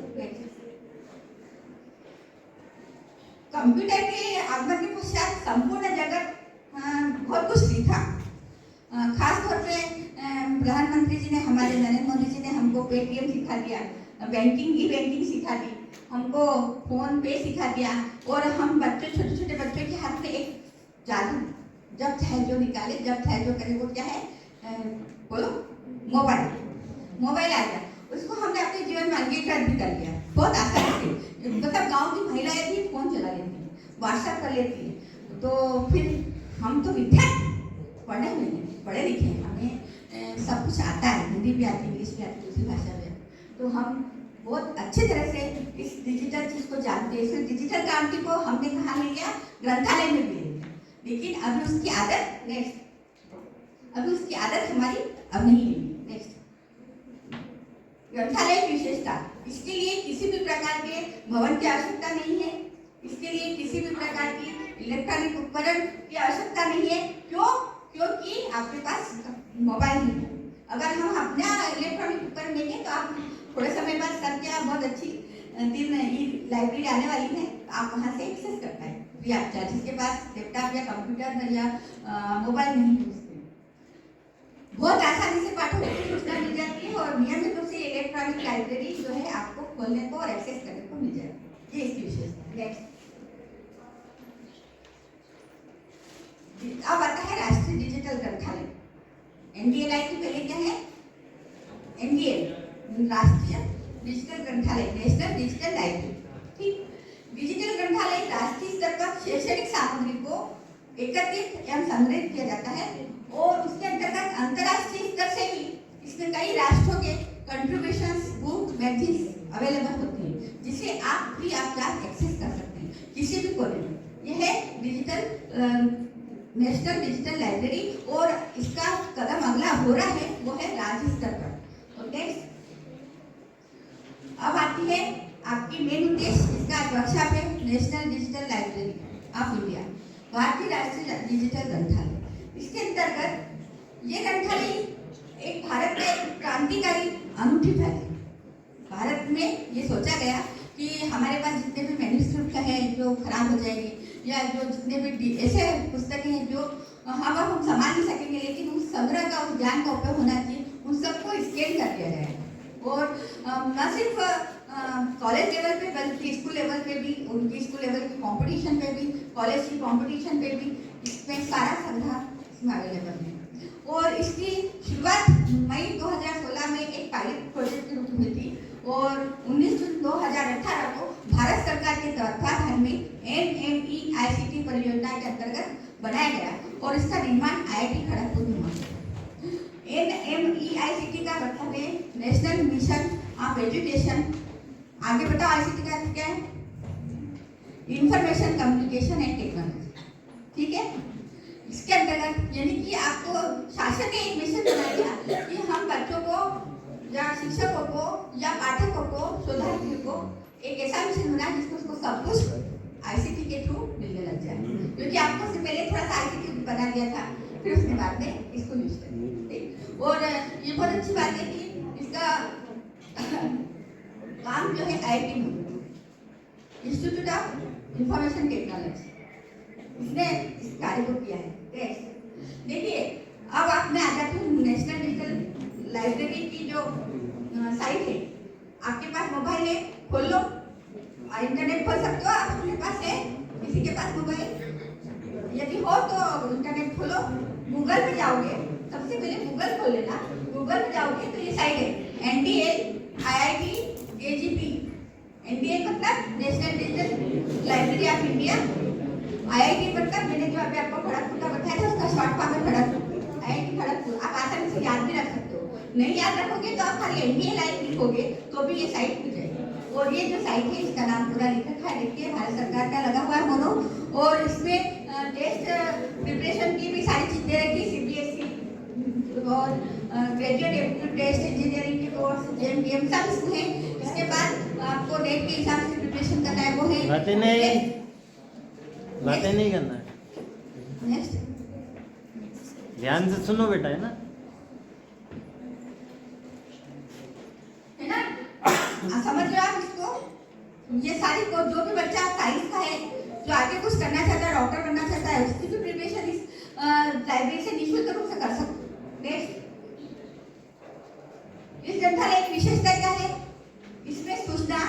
कंप्यूटर के आगमन के पश्चात संपूर्ण जगत बहुत कुछ सीखा। खास तौर पे प्रधानमंत्री जी ने, हमारे नरेंद्र मोदी जी ने हमको पेटीएम सिखा दिया, बैंकिंग ई बैंकिंग सिखा दी, हमको फोन पे सिखा दिया। और हम बच्चे, छोटे छोटे बच्चों के हाथ में एक जादू, जब चाहे जो निकाले, जब चाहे जो करे, वो क्या है? बोलो, मोबाइल आ गया। उसको हमने अपने जीवन में अंगीकार भी कर लिया बहुत आसानी से। मतलब गांव की महिलाएं भी फोन चला लेती हैं, व्हाट्सएप कर लेती हैं। तो फिर हम तो विद्यार्थी, पढ़े हुए हैं, पढ़े लिखे हैं, हमें सब कुछ आता है, हिंदी भी आती है, इंग्लिश भी आती है, दूसरी भाषा भी आती है। तो हम बहुत अच्छे तरह से इस डिजिटल चीज को जानते हैं। इस डिजिटल क्रांति को हमने कहाँ ले लिया? ग्रंथालय में भी ले लिया। लेकिन अभी उसकी आदत, नेक्स्ट, अभी उसकी आदत हमारी अब नहीं है। नेक्स्ट, ग्रंथालय की विशेषता, इसके लिए किसी भी प्रकार के भवन की आवश्यकता नहीं है, इसके लिए किसी भी प्रकार की इलेक्ट्रॉनिक उपकरण की आवश्यकता नहीं है। क्यों? क्योंकि आपके पास मोबाइल ही है। अगर हम अपना इलेक्ट्रॉनिक उपकरण लेंगे तो आप थोड़े समय बाद सर क्या बहुत अच्छी 3 लाइब्रेरी आने वाली है, आप वहाँ से एक्सेस कर पाए फ्री ऑफ चार्ज, जिसके पास लैपटॉप या कंप्यूटर या मोबाइल नहीं है उसमें बहुत आसानी से पाठों की सूचना मिल जाती है और नियमित रूप से इलेक्ट्रॉनिक लाइब्रेरी जो है आपको खोलने को और एक्सेस करने को मिल जाएगी। ये इसकी विशेषता है। नेक्स्ट अब आता है राष्ट्रीय डिजिटल ग्रंथालय। NDLI की पहले क्या है? NDL राष्ट्रीय डिजिटल ग्रंथालय, नेशनल डिजिटल लाइब्रेरी। ठीक, डिजिटल ग्रंथालय राष्ट्रीय स्तर पर शैक्षणिक सामग्री को एकत्रित एवं संग्रहित किया जाता है और उसके अंतर्गत अंतर्राष्ट्रीय स्तर से भी इसमें कई राष्ट्रों के कंट्रीब्यूशंस, बुक, मैगजीन्स अवेलेबल होती हैं जिसे आप फ्री ऑफ चार्ज एक्सेस कर सकते हैं किसी भी कोने में। यह है डिजिटल नेशनल डिजिटल लाइब्रेरी और इसका कदम अगला हो रहा है वो है राज्य स्तर पर। ओके, अब आती है आपकी मेन उद्देश्य, इसका वर्कशॉप है national digital library of India, भारतीय राष्ट्रीय डिजिटल ग्रंथालय। इसके अंतर्गत ये ग्रंथालय एक भारत में एक क्रांतिकारी अनूठी पहल है। भारत में ये सोचा गया कि हमारे पास जितने भी मैन्युस्क्रिप्ट है जो खराब हो जाएंगे या जो जितने भी ऐसे पुस्तकें हैं जो हम संभाल नहीं सकेंगे, लेकिन उस संग्रह का, उस ज्ञान का उपयोग होना चाहिए, उन सबको स्कैन कर दिया जाएगा और न सिर्फ कॉलेज लेवल पे बल्कि स्कूल लेवल पे भी, उनकी स्कूल लेवल की कंपटीशन पे भी, कॉलेज की कंपटीशन पे भी इसमें सारा संग्रह इसमें अवेलेबल है। और इसकी शुरुआत मई 2016 में एक पायलट प्रोजेक्ट के रूप में हुई थी और 19 जून 2018 को भारत सरकार के तत्वाधान में NMEICT परियोजना के अंतर्गत बनाया गया और इसका निर्माण IIT खड़गपुर में हुआ। NMEICT का मतलब है नेशनल मिशन ऑफ एजुकेशन। आगे बताओ ICT का क्या है? Information communication and technology. ठीक है, इसके अंतर्गत यानी कि आपको शासन ने एक मिशन बनाया गया कि हम बच्चों को या शिक्षकों को या पाठकों को, शोधार्थियों को एक ऐसा मिशन बनाया जिसमें उसको सब कुछ ICT के थ्रू मिलने लग जाए, क्योंकि आपको उससे पहले थोड़ा सा ICT बना दिया था, फिर उसके बाद में इसको यूज करें। और ये बहुत अच्छी बात है कि इसका काम जो है IIT में इंस्टीट्यूट ऑफ इंफॉर्मेशन टेक्नोलॉजी इसने इस कार्य को किया है। देखिए, अब आप मैं आ जाती हूँ नेशनल डिजिटल लाइब्रेरी की जो साइट है। आपके पास मोबाइल है, खोल लो, इंटरनेट खोल सकते हो आप, अपने पास है, किसी के पास मोबाइल यदि हो तो इंटरनेट खोलो, गूगल पे जाओगे, सबसे पहले गूगल खोल लेना। गूगल पे जाओगे तो ये साइट है NDL IIT AGP। NDL मतलब national digital library of India, IIT मतलब मैंने जो अभी आपको खड़गपुर का बताया था उसका शॉर्ट फॉर्म है खड़गपुर, IIT खड़गपुर। आप आसानी से याद भी रख सकते हो, नहीं याद रखोगे तो आप खाली NDL लिखोगे तो भी ये साइट खुल जाएगी। और ये जो साइट है इसका नाम पूरा लिख रखा है, देखिए भारत सरकार का लगा हुआ है मोनो, और इसमें टेस्ट प्रिपरेशन की भी सारी चीजें रखी, CBSE और ग्रेजुएट एप्टीट्यूड टेस्ट, इंजीनियरिंग के कोर्स, JMPM सब इसमें है। इसके बाद आपको नेट के हिसाब से प्रिपरेशन करना है, वो है बातें नहीं करना है। नेक्स्ट ध्यान से सुनो बेटा, है ना? समझ रहे हो आप इसको? ये सारी को जो भी बच्चा साइंस का है, जो आगे कुछ करना चाहता है, डॉक्टर बनना चाहता है, उसकी भी प्रिपरेशन इस लाइब्रेरी से निःशुल्क रूप से कर सकते। इस ग्रंथालय की विशेषता क्या है? इसमें सूचना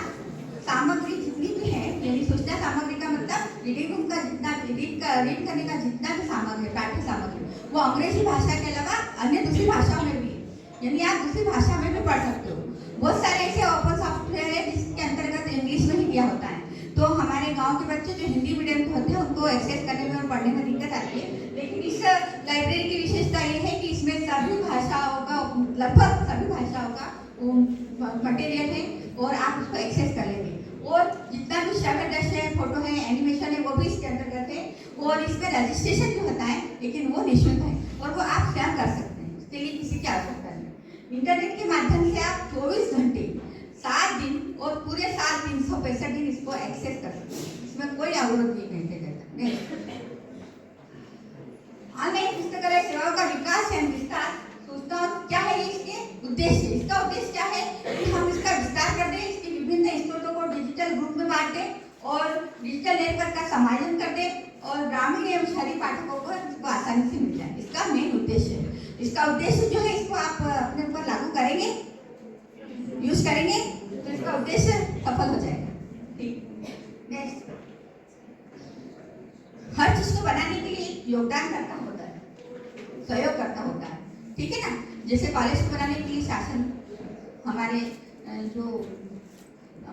सामग्री जितनी भी है, यानी सूचना सामग्री का मतलब रीडिंग रूम का जितना रीड करने का जितना भी सामग्री, पाठ्य सामग्री, वो अंग्रेजी भाषा के अलावा अन्य दूसरी भाषाओं में भी है, यानी आप दूसरी भाषा में भी पढ़ सकते हो। बहुत सारे ऐसे ओपन सॉफ्टवेयर है जिसके अंतर्गत इंग्लिश में ही दिया होता है, तो हमारे गांव के बच्चे जो हिंदी मीडियम के होते हैं उनको एक्सेस करने में और पढ़ने में दिक्कत आती है। लेकिन इस लाइब्रेरी की विशेषता ये है कि इसमें सभी भाषाओं का, लगभग सभी भाषाओं का मटेरियल है और आप उसको एक्सेस कर लेंगे। और जितना भी श्रव्य है, फोटो है, एनिमेशन है, वो भी इसके अंतर्गत है। और इसमें रजिस्ट्रेशन भी होता है, लेकिन वो निःशुल्क है और वो आप स्वयं कर सकते हैं, उसके लिए किसी की आवश्यकता नहीं। इंटरनेट के माध्यम से आप 24 घंटे 7 दिन और पूरे साल 365 दिन इसको एक्सेस कर सकते हैं, इसमें कोई अवरोध नहीं है। ऑनलाइन पुस्तकालय सेवाओं का विकास एवं विस्तार, सूचना क्या है इसके उद्देश्य? इसका उद्देश्य क्या है कि हम इसका विस्तार कर दें, इसके विभिन्न स्रोतों को डिजिटल नेटवर्क का समायोजन कर दे और ग्रामीण एवं शहरी पाठकों को इसको आसानी से मिल जाए। इसका मेन उद्देश्य है। इसका उद्देश्य जो है, इसको आप अपने ऊपर लागू करेंगे, यूज करेंगे तो इसका उद्देश्य सफल हो जाएगा। ठीक, नेक्स्ट। हर चीज को बनाने के लिए योगदान करता होता है, सहयोग करता होता है, ठीक है ना। जैसे कॉलेज को बनाने के लिए शासन, हमारे जो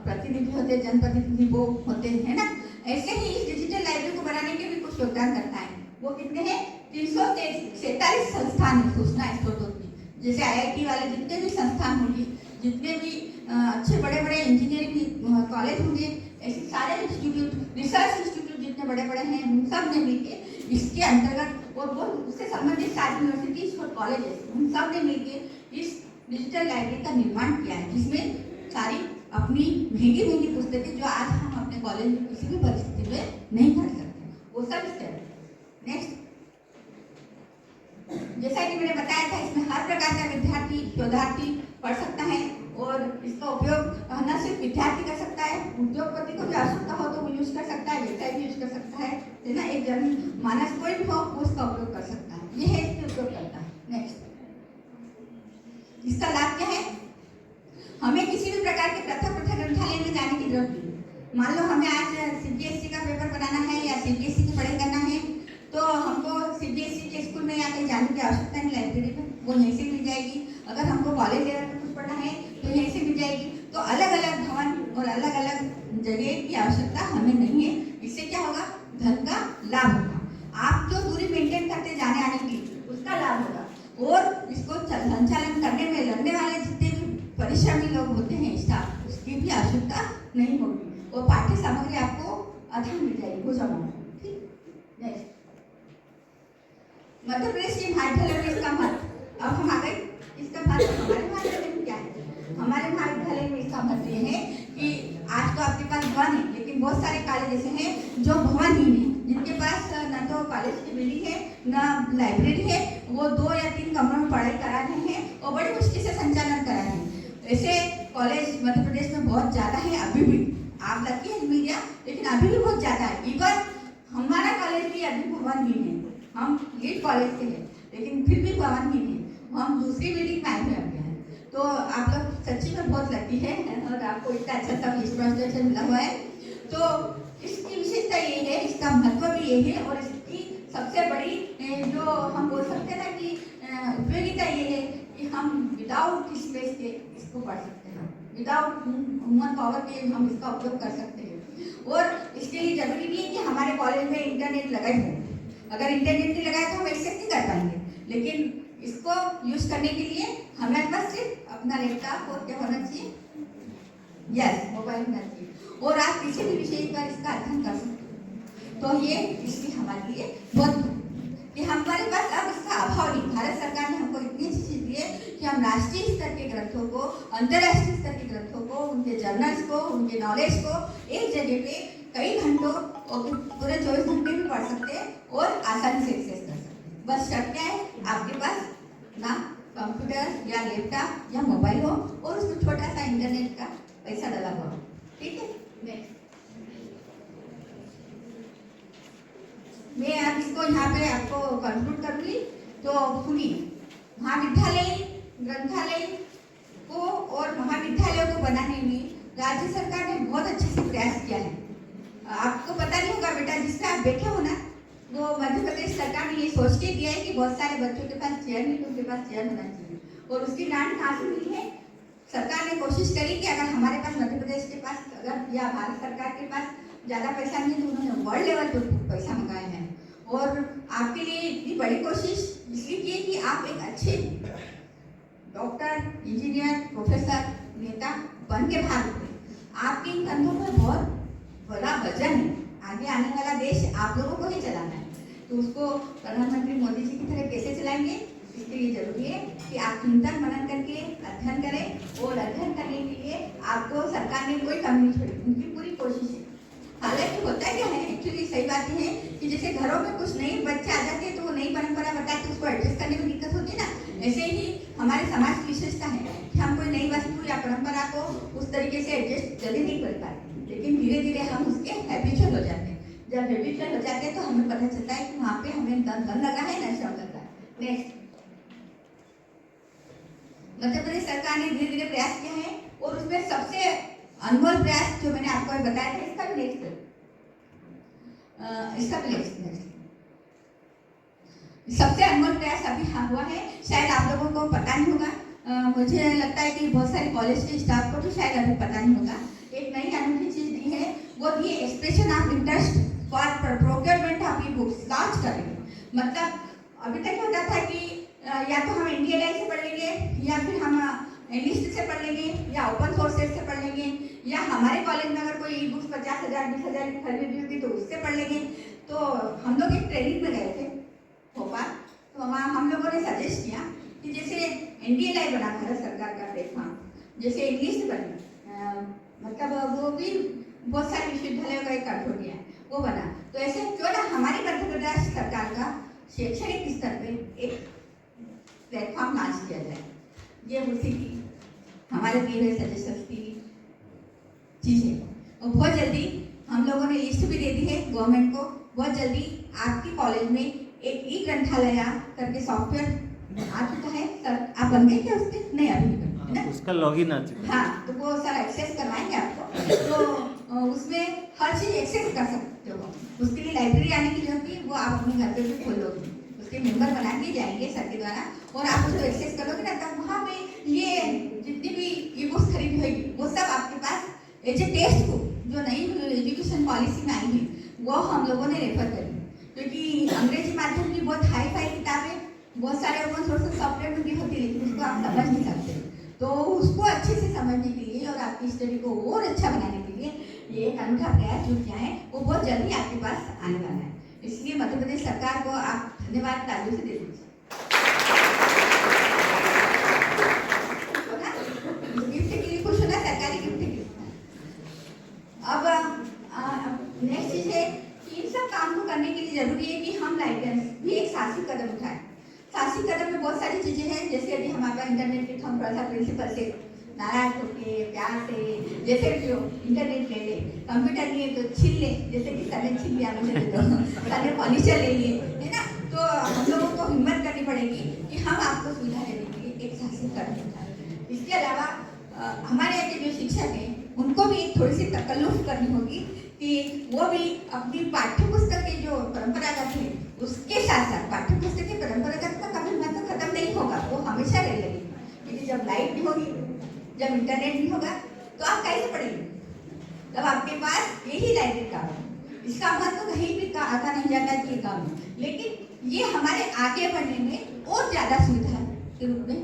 प्रतिनिधि होते हैं, जनप्रतिनिधि वो होते हैं ना, ऐसे ही इस डिजिटल लाइब्रेरी को बनाने के भी कुछ योगदान करता है। वो कितने हैं? 347 संस्थान है सूचना स्रोतों की, जैसे IIT वाले जितने भी संस्थान होंगे, जितने भी अच्छे बड़े बड़े इंजीनियरिंग कॉलेज होंगे, ऐसे सारे इंस्टीट्यूट, रिसर्च इंस्टीट्यूट जितने बड़े बड़े हैं, उन सब ने मिलकर इसके अंतर्गत, और वो उससे संबंधित सारी यूनिवर्सिटीज और कॉलेजेस, उन सब ने मिलकर इस डिजिटल लाइब्रेरी का निर्माण किया है, जिसमें सारी अपनी महंगी महंगी पुस्तकें जो आज हम अपने कॉलेज में किसी भी परिस्थिति में नहीं खरीद सकते, वो सब इसके। नेक्स्ट, जैसा कि मैंने बताया था, इसमें हर प्रकार का विद्यार्थी, शोधार्थी पढ़ सकता है और इसका उपयोग न सिर्फ विद्यार्थी कर सकता है, उद्योगपति को भी आवश्यकता हो तो वो यूज कर सकता है, व्यवसाय भी यूज कर सकता है ना। एक जन मानस कोई भी हो वो इसका उपयोग कर सकता है। ये है इसके उपयोग करता है। नेक्स्ट, इसका लाभ क्या है? हमें किसी भी प्रकार के पृथक ग्रंथालय में जाने की जरूरत नहीं। मान लो हमें आज CBSE का पेपर बनाना है या CBSE की पढ़ाई करना है, तो हमको CBSE के स्कूल में या कहीं जाने की आवश्यकता नहीं, लाइब्रेरी में वो यहीं से मिल जाएगी। अगर हमको कॉलेज लेवल में कुछ पढ़ना है तो यहीं से मिल जाएगी। तो अलग अलग भवन और अलग अलग जगह की आवश्यकता हमें नहीं है। इससे क्या होगा? धन का लाभ होगा। आप जो दूरी मेंटेन करते जाने आने की, उसका लाभ होगा। और इसको संचालन करने में लगने वाले जितने भी परिश्रमी लोग होते हैं, स्टाफ, उसकी भी आवश्यकता नहीं होगी। और पाठ्य सामग्री आपको अथक मिल जाएगी वो जमा। ठीक, नेक्स्ट, मध्य प्रदेश के महाविद्यालय में इसका महत्व, अब हम आ गए इसका महत्व हमारे महाविद्यालय में क्या है। हमारे महाविद्यालय में इसका महत्व ये है कि आज तो आपके पास भवन है, लेकिन बहुत सारे कॉलेज ऐसे हैं जो भवनहीन है, जिनके पास न तो कॉलेज की बिल्डिंग है, न लाइब्रेरी है। वो 2 या 3 कमरों में पढ़ाई करा रहे हैं और बड़ी मुश्किल से संचालन करा रहे हैं। ऐसे कॉलेज मध्य प्रदेश में बहुत ज़्यादा है अभी भी। आप लकी है मीडिया, लेकिन अभी भी बहुत ज़्यादा है। इवन हमारा कॉलेज भी अभी भवनहीन है। हम लीड कॉलेज के हैं, लेकिन फिर भी भवनहीन है। हम दूसरी बिल्डिंग में आए हुए हैं। तो आप लोग सच्ची में बहुत लकी है और आपको इतना अच्छा सब इंफ्रास्ट्रक्चर मिला हुआ है। तो इसकी विशेषता ये है, इसका महत्व भी ये है, और इसकी सबसे बड़ी जो हम बोल सकते हैं ना कि उपयोगिता ये है कि हम विदाउट स्पेस के इसको पढ़ सकते हैं, विदाउट ह्यूमन पावर के हम इसका उपयोग कर सकते हैं। और इसके लिए जरूरी नहीं है कि हमारे कॉलेज में इंटरनेट लगा ही हो। अगर इंटरनेट नहीं लगाए तो हम एक्सेस नहीं कर पाएंगे, लेकिन इसको यूज करने के लिए हमारे पास सिर्फ अपना लैपटॉप और क्या होना चाहिए, यस, मोबाइल होना चाहिए, और आप किसी भी विषय पर इसका अध्ययन कर सकते हैं। तो ये इसलिए हमारे लिए बहुत कि हमारे पास अब इसका अभाव नहीं। भारत सरकार ने हमको इतनी अच्छी चीज दी है कि हम राष्ट्रीय स्तर के ग्रंथों को, अंतर्राष्ट्रीय स्तर के ग्रंथों को, उनके जर्नल्स को, उनके नॉलेज को एक जगह पे कई घंटों और पूरे 24 घंटे भी पढ़ सकते हैं और आसानी से एक्सेस कर सकते हैं। बस शर्त क्या है, आपके पास ना कंप्यूटर या लैपटॉप या मोबाइल हो और उसमें छोटा सा इंटरनेट का पैसा डला हुआ हो। ठीक है, नेक्स्ट, मैं अब इसको यहाँ पे आपको कंक्लूड करूँगी। तो सुनिए, महाविद्यालय ग्रंथालय को और महाविद्यालयों को बनाने में राज्य सरकार ने बहुत अच्छे से प्रयास किया है। आपको पता नहीं होगा बेटा, जिससे आप बैठे हो ना, वो मध्य प्रदेश सरकार ने ये सोच के दिया है कि बहुत सारे बच्चों के पास चेयर नहीं, तो उनके पास चेयर होना चाहिए। और उसकी ग्रांट कहाँ से मिली है? सरकार ने कोशिश करी कि अगर हमारे पास मध्य प्रदेश के पास अगर या भारत सरकार के पास ज़्यादा पैसा नहीं है, तो उन्होंने वर्ल्ड लेवल पर पैसा मंगाए हैं। और आपके लिए इतनी बड़ी कोशिश इसलिए की कि आप एक अच्छे डॉक्टर, इंजीनियर, प्रोफेसर, नेता बन के बाहर उठे। आपके इन कंधों में बहुत बड़ा वजन है। आगे आने वाला देश आप लोगों को ही चलाना है, तो उसको प्रधानमंत्री मोदी जी की तरह कैसे चलाएंगे, इसके लिए जरूरी है कि आप चिंतन मनन करके अध्ययन करें। और अध्ययन करने के लिए आपको सरकार ने कोई कमी नहीं छोड़ी, उनकी पूरी कोशिश है। हालांकि होता क्या है, एक्चुअली सही बात है कि जैसे घरों में कुछ नए बच्चे आ जाते हैं तो वो नई परंपरा बताते हैं, उसको एडजस्ट करने में दिक्कत होती है ना। ऐसे ही हमारे समाज की विशेषता है कि हम कोई नई वस्तु या परंपरा को उस तरीके से एडजस्ट जल्दी नहीं कर पाते। लेकिन धीरे धीरे हम उसके हैबिचुअल हो जाते हैं। जब हैबिचुअल हो जाते हैं तो हमें पता चलता है कि वहाँ पे हमें मन लगा है, नशा लग रहा है। नेक्स्ट, मध्य प्रदेश सरकार ने धीरे धीरे प्रयास किया है और उसमें सबसे अनमोल प्रयास जो मैंने आपको बताया था, इसका भी नेक्स्ट सबसे अनमोल प्रयास अभी हुआ है, शायद आप लोगों को पता नहीं होगा, मुझे लगता है कि बहुत सारे कॉलेज के स्टाफ को भी शायद अभी पता नहीं होगा। एक नई अनूठी चीज दी है, वो the expression of interest for procurement of e books launch करेंगे। मतलब अभी तक होता था कि या तो हम NDLI से पढ़ लेंगे, या फिर हम एनलिस्ट से पढ़ लेंगे, या ओपन सोर्सेज से पढ़ लेंगे, या हमारे कॉलेज में अगर कोई ई बुक्स 50,000 20,000 की खरीदी होगी तो उससे पढ़ लेंगे। तो हम लोग एक ट्रेनिंग में गए थे भोपाल, तो वहाँ हम लोगों ने सजेस्ट किया कि जैसे NDLI बना भारत सरकार का प्लेटफॉर्म, जैसे इंग्लिश बना, मतलब वो भी बहुत सारे विश्वविद्यालयों का एक कंट्रोल है, वो बना। तो ऐसे क्यों ना हमारी मध्य प्रदेश सरकार का शैक्षणिक स्तर पे एक प्लेटफॉर्म लॉन्च किया जाए। ये उसी की हमारे दिए हुए सजेशंस की चीज़ है। और बहुत जल्दी हम लोगों ने लिस्ट भी दे दी है गवर्नमेंट को, बहुत जल्दी आपकी कॉलेज में एक ई ग्रंथालय करके सॉफ्टवेयर आ चुका है। सर आप बन गए क्या उसके? नहीं, अभी नहीं बने, है ना? उसका लॉगिन आ चुका है। हाँ, तो वो सर एक्सेस करवाएंगे आपको, तो उसमें हर चीज़ एक्सेस कर सकते हो। उसके लिए लाइब्रेरी आने की जरूरत है, वो आप अपने घर पे भी खोल लोगे, उसके मेंबर बना के जाएंगे सर के द्वारा, और आप उसको एक्सेस करोगे ना, तब वहाँ पे ये जितनी भी ई बुक्स खरीदी होगी वो सब आपके पास एज ए टेक्स्ट बुक, जो नई एजुकेशन पॉलिसी में आई है, वो हम लोगों ने रेफर करी। क्योंकि अंग्रेजी माध्यम की बहुत हाई फाई किताबें बहुत सारे ओपन सोर्स सॉफ्टवेयर में भी होती है, लेकिन उसको आप समझ नहीं सकते। तो उसको अच्छे से समझने के लिए और आपकी स्टडी को और अच्छा बनाने के लिए ये एक अनूठा प्रयास जो किया है, वो बहुत जल्दी आपके पास आने वाला है। इसलिए मध्य प्रदेश सरकार को आप धन्यवाद तालियों से दे दीजिए। गिफ्ट के लिए खुश होना, सरकारी गिफ्ट के लिए। अब नेक्स्ट चीज है कि इन सब काम को करने के लिए जरूरी है कि हम लाइब्रेरियंस भी एक साहसी कदम उठाएं। साहसी कदम में बहुत सारी चीजें हैं, जैसे अभी हमारा इंटरनेट के हम थोड़ा सा प्रिंसिपल से नाराज होके प्यार से, जैसे जो इंटरनेट ले ले, कंप्यूटर लिए तो छीन ले, जैसे कि सर ने छीन लिया मुझे, तो सर ने फर्नीचर ले लिए, है ना? तो हम लोगों को हिम्मत करनी पड़ेगी कि हम आपको सुविधा देने के लिए एक साहसी कदम उठाएं। इसके अलावा हमारे यहाँ के जो शिक्षक हैं उनको भी थोड़ी सी तकल्लुफ करनी होगी कि वो भी अपनी पाठ्य पुस्तक के जो परंपरागत है उसके साथ साथ पाठ्य पुस्तक के परंपरागत का कभी महत्व खत्म नहीं होगा, वो हमेशा रह लगेगी। क्योंकि जब लाइट नहीं होगी, जब इंटरनेट नहीं होगा, तो आप कैसे पढ़ेंगे? तब आपके पास यही लाइब्रेरी का है, इसका महत्व कहीं भी आता नहीं जाता कि काम है, लेकिन ये हमारे आगे बढ़ने में और ज्यादा सुविधा के रूप में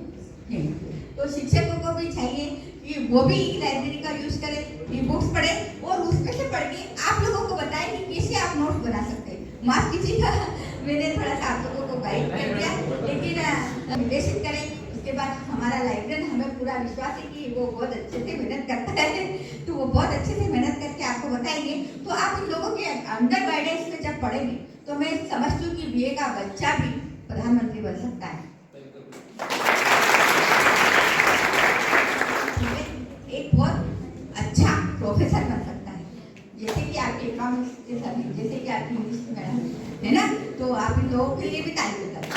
है। तो शिक्षकों को भी चाहिए कि वो भी लाइब्रेरी का यूज करें, ई बुक्स पढ़ें और उसमें से पढ़ के आप लोगों को बताएं कि कैसे आप नोट्स बना सकते हैं। माफ कीजिएगा, मैंने थोड़ा सा आप लोगों को गाइड कर दिया, लेकिन निर्देशित करें। उसके बाद हमारा लाइब्रेरियन, हमें पूरा विश्वास है कि वो बहुत अच्छे से मेहनत करता है, तो वो बहुत अच्छे से मेहनत करके आपको बताएंगे। तो आप इन लोगों के अंडर गाइडेंस में जब पढ़ेंगे तो मैं समझती हूँ कि BA का बच्चा भी प्रधानमंत्री बन सकता है, एक बहुत अच्छा प्रोफेसर बन सकता है, जैसे कि आपके इकोनॉमिक्स के सर हैं, जैसे कि आपकी इंग्लिश मैडम है ना। तो आप इन लोगों के लिए भी ताली बजाइए।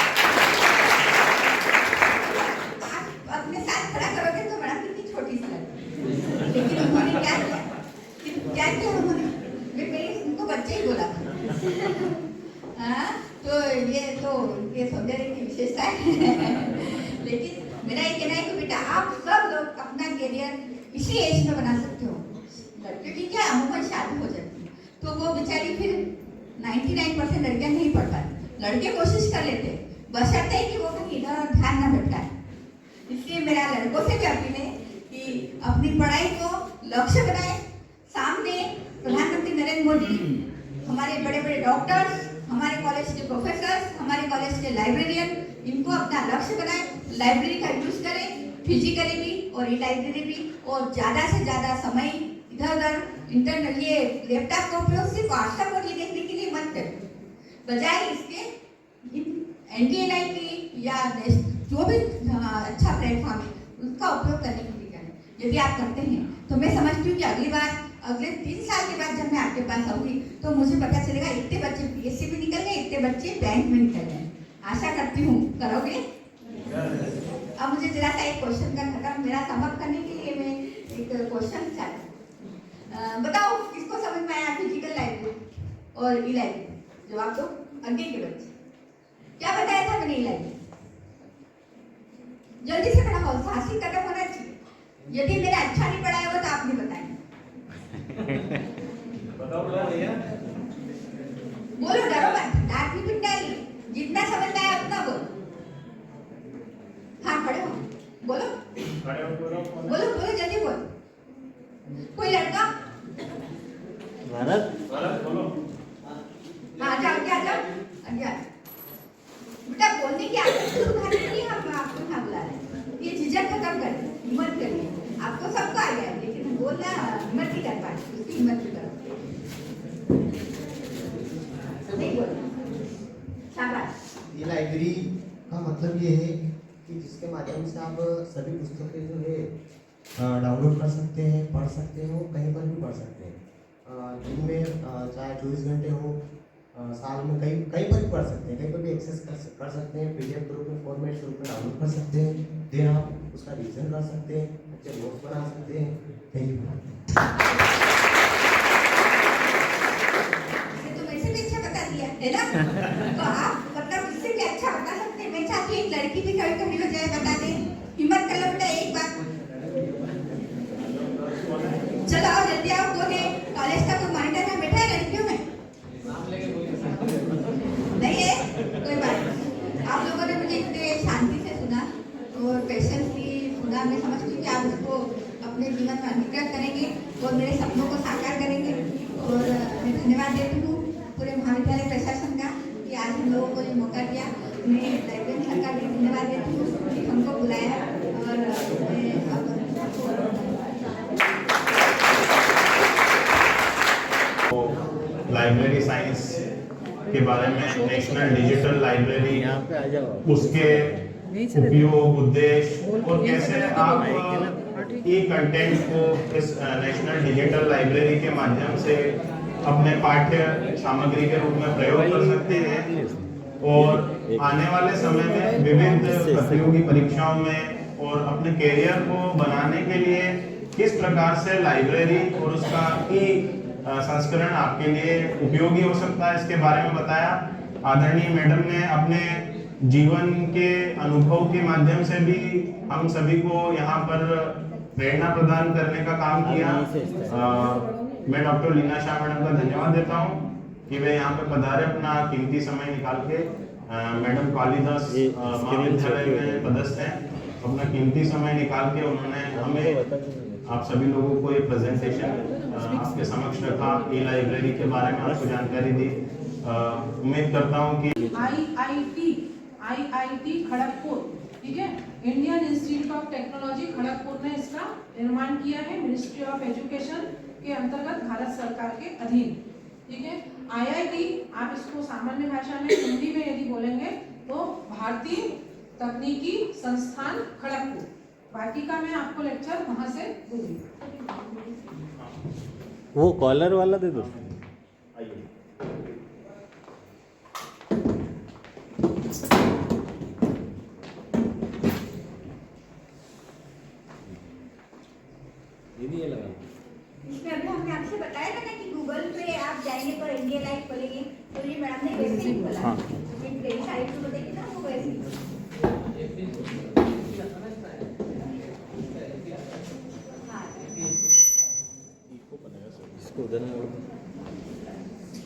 आप अपने साथ खड़ा करोगे तो मैडम कितनी छोटी सी लगती, लेकिन उन्होंने क्या किया उन्होंने, मैं पहले उनको बच्चे ही बोला था। हाँ, तो ये सौंदर्य की विशेषता है। लेकिन मेरा ये कहना है कि बेटा आप सब लोग अपना करियर इसी एज में बना सकते हो। लड़कियों की क्या अमूमन शादी हो जाती है, तो वो बेचारी फिर 99% लड़कियां नहीं पढ़ पाती, लड़के कोशिश कर लेते, बशर्ते कि वो कहीं इधर ध्यान न भटकाए। इसलिए मेरा लड़कों से भी अपील है कि अपनी पढ़ाई को लक्ष्य बनाए। सामने प्रधानमंत्री नरेंद्र मोदी, हमारे बड़े बड़े डॉक्टर्स, हमारे कॉलेज के प्रोफेसर, हमारे कॉलेज के लाइब्रेरियन, इनको अपना लक्ष्य बनाए, लाइब्रेरी का यूज करें, फिजिकली भी और ई लाइब्रेरी भी, और ज़्यादा से ज़्यादा समय इधर उधर इंटरनेट ये लैपटॉप का उपयोग सिर्फ व्हाट्सएप और ये देखने के लिए मत करें, बजाय इसके NDLI की या जो भी अच्छा प्लेटफॉर्म है उसका उपयोग करने के लिए करें। यदि आप करते हैं तो मैं समझती हूँ कि अगली बार अगले 3 साल के बाद जब मैं आपके पास आऊंगी तो मुझे पता चलेगा इतने बच्चे पीएससी में निकल गए, इतने बच्चे बैंक में निकल गए। आशा करती हूँ करोगे। अब मुझे जरा सा एक क्वेश्चन का खत्म मेरा समाप्त करने के लिए मैं एक क्वेश्चन चाहती बताओ किसको समझ में आया फिजिकल लाइब्रेरी और ई लाइब्रेरी? जवाब दो आगे के बच्चे। क्या बताया था मैंने ई लाइब्रेरी? जल्दी से पढ़ाओ, साहसी कदम होना चाहिए। यदि मैंने अच्छा नहीं पढ़ाया हो तो आप नहीं बताएंगे। बोलो, डरो मत, डांट भी पिट डालिए, जितना समझ में आया उतना बोलो। हाँ खड़े हो, बोलो बोलो बोलो, जल्दी बोलो। कोई लड़का? भारत बोलो। हाँ जाओ, क्या जाओ, आगे आ। बेटा बोलने की आदत से उठाने के लिए हम आपको यहाँ बुला रहे हैं। ये झिझक खत्म करिए, हिम्मत करिए। आपको सबको आ गया लेकिन बोलना हिम्मत नहीं कर पाए, उसकी हिम्मत भी करो। नहीं बोलो, शाबाश। ये लाइब्रेरी का मतलब ये है कि जिसके माध्यम से आप सभी पुस्तकें जो है डाउनलोड कर सकते हैं, पढ़ सकते हो, कहीं पर भी पढ़ सकते हैं। दिन में चाहे 24 घंटे हो, साल में कहीं पर भी पढ़ सकते हैं, कहीं पर भी एक्सेस कर सकते हैं। पीडीएफ रूप में, फॉर्मेट के रूप में डाउनलोड कर सकते हैं। देन आप उसका रिविजन कर सकते हैं, अच्छे नोट्स बना सकते हैं। Thank you. तो वैसे भी अच्छा बता दिया है ना? तो आप मतलब इससे भी अच्छा बता सकते हैं। मैं चाहती हूँ एक लड़की भी कभी कभी हो जाए, बता दे। हिम्मत कर लो बेटा, एक बार चलो आओ, जल्दी आओ। कौन है कॉलेज का? कोई मॉनिटर में बैठा है लड़कियों में? नहीं है, कोई बात नहीं। आप लोगों ने मुझे इतने शांति से सुना और पेशेंसली सुना। मैं समझती हूँ कि आप उसको अपने जीवन में अंगीकृत करेंगे और मेरे सपनों को साकार करेंगे। और मैं धन्यवाद देती हूँ पूरे महाविद्यालय प्रशासन का कि आज हम लोगों को ये मौका दिया। मैं लाइब्रेरी सरकार को धन्यवाद देती हूँ कि हमको बुलाया। और लाइब्रेरी साइंस के बारे में, नेशनल डिजिटल लाइब्रेरी, उसके उपयोग, उद्देश्य और कैसे आप ई कंटेंट को इस नेशनल डिजिटल लाइब्रेरी के माध्यम से अपने पाठ्य सामग्री के रूप में प्रयोग कर सकते हैं और आने वाले समय में विविध प्रतियोगी परीक्षाओं में और अपने कैरियर को बनाने के लिए किस प्रकार से लाइब्रेरी और उसका ई संस्करण आपके लिए उपयोगी हो सकता है, इसके बारे में बताया। आदरणीय मैडम ने अपने जीवन के अनुभव के माध्यम से भी हम सभी को यहाँ पर प्रेरणा प्रदान करने का काम किया। मैं डॉक्टर लीना शाह मैडम का धन्यवाद देता हूँ कि वे यहाँ पे पधारे, अपना कीमती समय निकाल के। मैडम कालिदास महाविद्यालय में पदस्थ हैं, अपना कीमती समय निकाल के उन्होंने हमें आप सभी लोगों को ये प्रेजेंटेशन आपके समक्ष रखा, ई लाइब्रेरी के बारे में आपको जानकारी दी। उम्मीद करता हूँ कि आईआईटी खड़गपुर, ठीक है, Indian institute of technology Kharagpur ने इसका निर्माण किया है मिनिस्ट्री ऑफ एजुकेशन के अंतर्गत भारत सरकार के अधीन, ठीक है। आईआईटी आप इसको सामान्य भाषा में हिंदी में यदि बोलेंगे तो भारतीय तकनीकी संस्थान खड़गपुर। बाकी का मैं आपको लेक्चर वहां से दूंगी। वो कॉलर वाला दे दो। ये लगा। इसमें अभी हमने आपसे बताया था ना कि गूगल पे आप जाएंगे तो इंडिया लाइव खोलेंगे, तो ये मैडम ने वैसे ही खोला। एक साइट को देखिए ना, वो वैसे ही।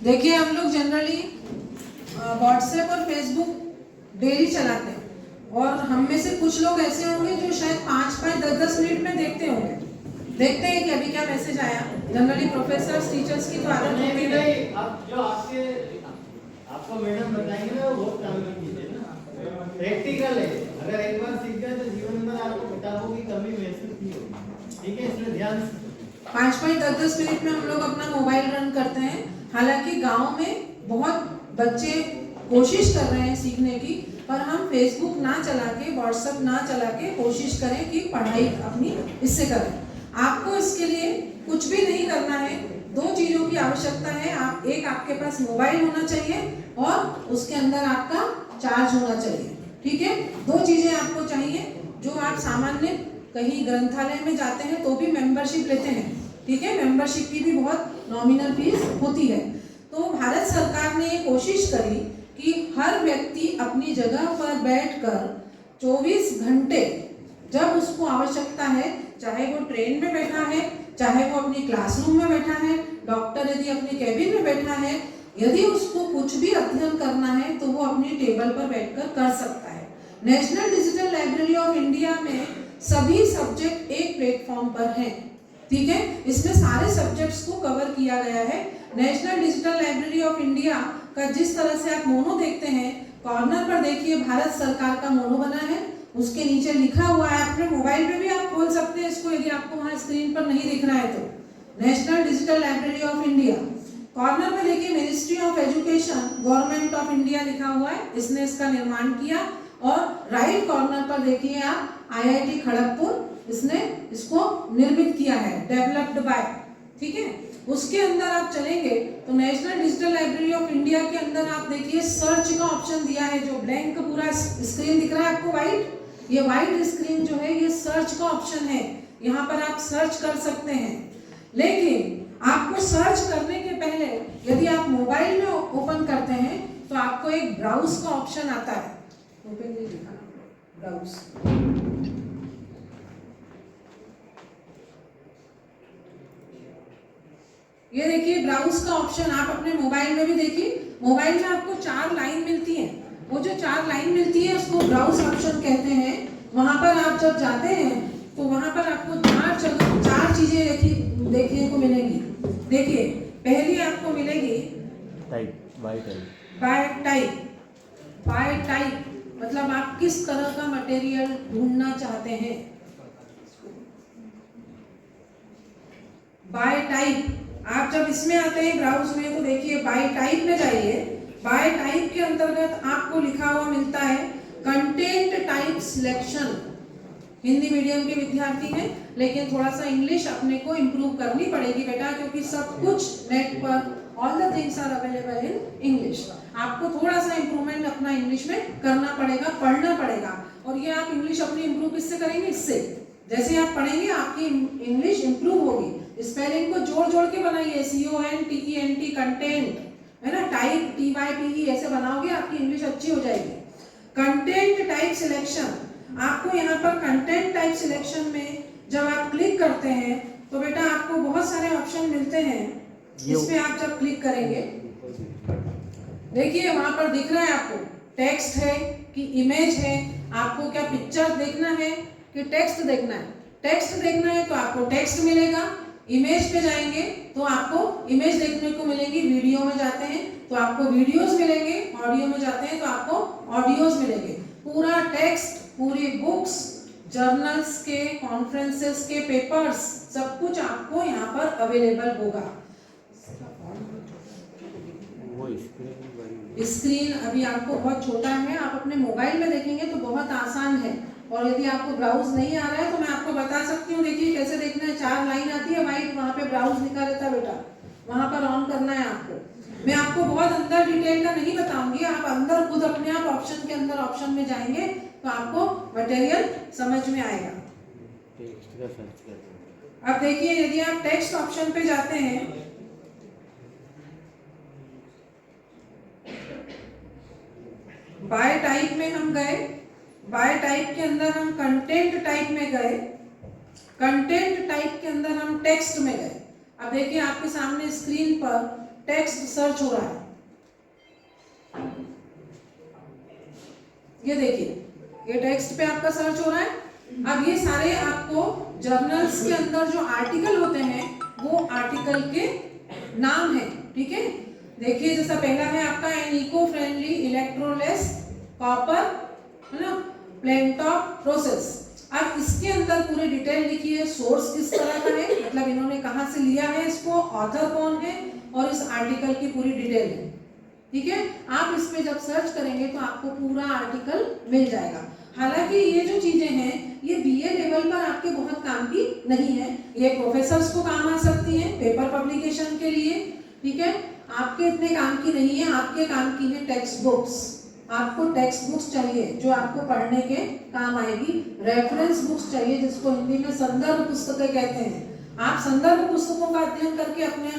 देखिए हम लोग जनरली व्हाट्सएप और फेसबुक डेली चलाते हैं और हम में से कुछ लोग ऐसे होंगे जो शायद 5-5, 10-10 मिनट में देखते होंगे। देखते हैं कि अभी क्या मैसेज आया। जनरली प्रोफेसर्स, टीचर्स की तो आदत होती है। आप जो आपको मैडम बताएंगे ना, वो काम कीजिए ना, प्रैक्टिकल है। अगर एक बार सीख गए तो जीवन भर आपको किताबों की कमी महसूस नहीं होगी, ठीक है। इसलिए ध्यान 5-5, 10-10 मिनट में हम लोग अपना मोबाइल रन करते हैं। हालांकि गांव में बहुत बच्चे कोशिश कर रहे हैं सीखने की, पर हम फेसबुक ना चला के, व्हाट्सएप ना चला के कोशिश करें कि पढ़ाई अपनी इससे करें। आपको इसके लिए कुछ भी नहीं करना है। 2 चीजों की आवश्यकता है। एक आपके पास मोबाइल होना चाहिए और उसके अंदर आपका चार्ज होना चाहिए। ठीक है, 2 चीजें आपको चाहिए। जो आप सामान्य कहीं ग्रंथालय में जाते हैं तो भी मेंबरशिप लेते हैं। ठीक है, मेंबरशिप की भी बहुत नॉमिनल फीस होती है। तो भारत सरकार ने ये कोशिश करी कि हर व्यक्ति अपनी जगह पर बैठकर 24 घंटे जब उसको आवश्यकता है, चाहे वो ट्रेन में बैठा है, चाहे वो अपनी क्लासरूम में बैठा है, डॉक्टर यदि अपनी कैबिन में बैठा है, यदि उसको कुछ भी अध्ययन करना है तो वो अपनी टेबल पर बैठकर कर सकता है। National digital library of India में सभी सब्जेक्ट एक प्लेटफॉर्म पर हैं। ठीक है, इसमें सारे सब्जेक्ट्स को कवर किया गया है। National digital library of India का जिस तरह से आप मोनो देखते हैं, कॉर्नर पर देखिए भारत सरकार का मोनो बना है, उसके नीचे लिखा हुआ है, अपने मोबाइल पे भी आप खोल सकते हैं इसको यदि आपको वहां स्क्रीन पर नहीं दिख रहा है तो। National digital library of India, corner पे देखिए ministry of education government of India लिखा हुआ है, इसने इसका निर्माण किया। और राइट कॉर्नर पर देखिए आप IIT खड़गपुर, इसने इसको निर्मित किया है, डेवलप्ड बाय। ठीक है, उसके अंदर आप चलेंगे तो national digital library of India के अंदर आप देखिए सर्च का ऑप्शन दिया है। जो ब्लैंक पूरा स्क्रीन दिख रहा है आपको व्हाइट, ये व्हाइट स्क्रीन जो है ये सर्च का ऑप्शन है। यहाँ पर आप सर्च कर सकते हैं, लेकिन आपको सर्च करने के पहले यदि आप मोबाइल में ओपन करते हैं तो आपको एक ब्राउज का ऑप्शन आता है। ओपन नहीं लिखा, ब्राउज। ये देखिए ब्राउज का ऑप्शन आप अपने मोबाइल में भी देखिए। मोबाइल में आपको 4 लाइन मिलती है, वो जो 4 लाइन मिलती है उसको ब्राउज ऑप्शन कहते हैं। वहां पर आप जब जाते हैं तो वहां पर आपको 4 चीजें देखने को मिलेंगी। देखिए, पहली आपको मिलेगी बाय टाइप, मतलब आप किस तरह का मटेरियल ढूंढना चाहते हैं। बाय टाइप, आप जब इसमें आते हैं ब्राउज में तो देखिए बाय टाइप में जाइए। बाय टाइप के अंतर्गत आपको लिखा हुआ मिलता है content type selection. Hindi medium के विद्यार्थी हैं, लेकिन थोड़ा सा इंग्लिश अपने को इम्प्रूव करनी पड़ेगी बेटा, क्योंकि सब कुछ नेट पर all the things are available in English. आपको थोड़ा सा इम्प्रूवमेंट अपना इंग्लिश में करना पड़ेगा, पढ़ना पड़ेगा। और ये आप इंग्लिश अपनी इम्प्रूव किससे करेंगे? इससे। जैसे आप पढ़ेंगे आपकी इंग्लिश इम्प्रूव होगी। स्पेलिंग को जोड़ जोड़ के बनाइए, CONTENT कंटेंट, है ना, टाइप TYPE ऐसे बनाओगे आपकी इंग्लिश अच्छी हो जाएगी। कंटेंट टाइप सिलेक्शन, आपको यहाँ पर कंटेंट टाइप सिलेक्शन में जब आप क्लिक करते हैं तो बेटा आपको बहुत सारे ऑप्शन मिलते हैं। इसमें आप जब क्लिक करेंगे देखिए वहां पर दिख रहा है आपको टेक्स्ट है कि इमेज है, आपको क्या पिक्चर देखना है कि टेक्स्ट देखना है। टेक्स्ट देखना है तो आपको टेक्स्ट मिलेगा, इमेज पे जाएंगे तो आपको इमेज देखने को मिलेगी, वीडियो में जाते हैं तो आपको वीडियोस मिलेंगे, ऑडियो में जाते हैं तो आपको ऑडियोस मिलेंगे। पूरा टेक्स्ट, पूरी बुक्स, जर्नल्स के, कॉन्फ्रेंसेस के पेपर्स, सब कुछ आपको यहाँ पर अवेलेबल होगा। स्क्रीन अभी आपको बहुत छोटा है, आप अपने मोबाइल में देखेंगे तो बहुत आसान है। और यदि आपको ब्राउज नहीं आ रहा है तो मैं आपको बता सकती हूँ, देखिए कैसे देखना है। 4 लाइन आती है व्हाइट, वहाँ पे ब्राउज लिखा रहता है बेटा, वहाँ पर ऑन करना है आपको। मैं आपको बहुत अंदर डिटेल का नहीं बताऊंगी, आप अंदर खुद अपने आप ऑप्शन के अंदर ऑप्शन में जाएंगे तो आपको मटेरियल समझ में आएगा। अब देखिए यदि आप टेक्स्ट ऑप्शन पे जाते हैं बाय टाइप में हम गए, बाय टाइप के अंदर हम कंटेंट टाइप में गए, कंटेंट टाइप के अंदर हम टेक्स्ट में गए। अब देखिए आपके सामने स्क्रीन पर टेक्स्ट सर्च हो रहा है, ये देखिए ये टेक्स्ट पे आपका सर्च हो रहा है। अब ये सारे आपको जर्नल्स के अंदर जो आर्टिकल होते हैं वो आर्टिकल के नाम है, ठीक है। देखिए जैसा पहला है आपका एन इको फ्रेंडली इलेक्ट्रोलेस कॉपर, है ना, प्लेनटॉप प्रोसेस। अब इसके अंदर पूरी डिटेल लिखी है, सोर्स किस तरह का है, मतलब इन्होंने कहाँ से लिया है इसको, ऑथर कौन है और इस आर्टिकल की पूरी डिटेल है, ठीक है। आप इस पे जब सर्च करेंगे तो आपको पूरा आर्टिकल मिल जाएगा। हालांकि ये जो चीजें हैं ये बीए लेवल पर आपके बहुत काम की नहीं है, ये प्रोफेसर्स को काम आ सकती हैं पेपर पब्लिकेशन के लिए, ठीक है। आपके इतने काम की नहीं है, आपके काम की है टेक्स्ट बुक्स। आपको टेक्स्ट बुक्स चाहिए जो आपको पढ़ने के काम आएगी, रेफरेंस बुक्स चाहिए जिसको हिंदी में संदर्भ पुस्तकें कहते हैं। आप संदर्भ पुस्तकों का अध्ययन करके अपने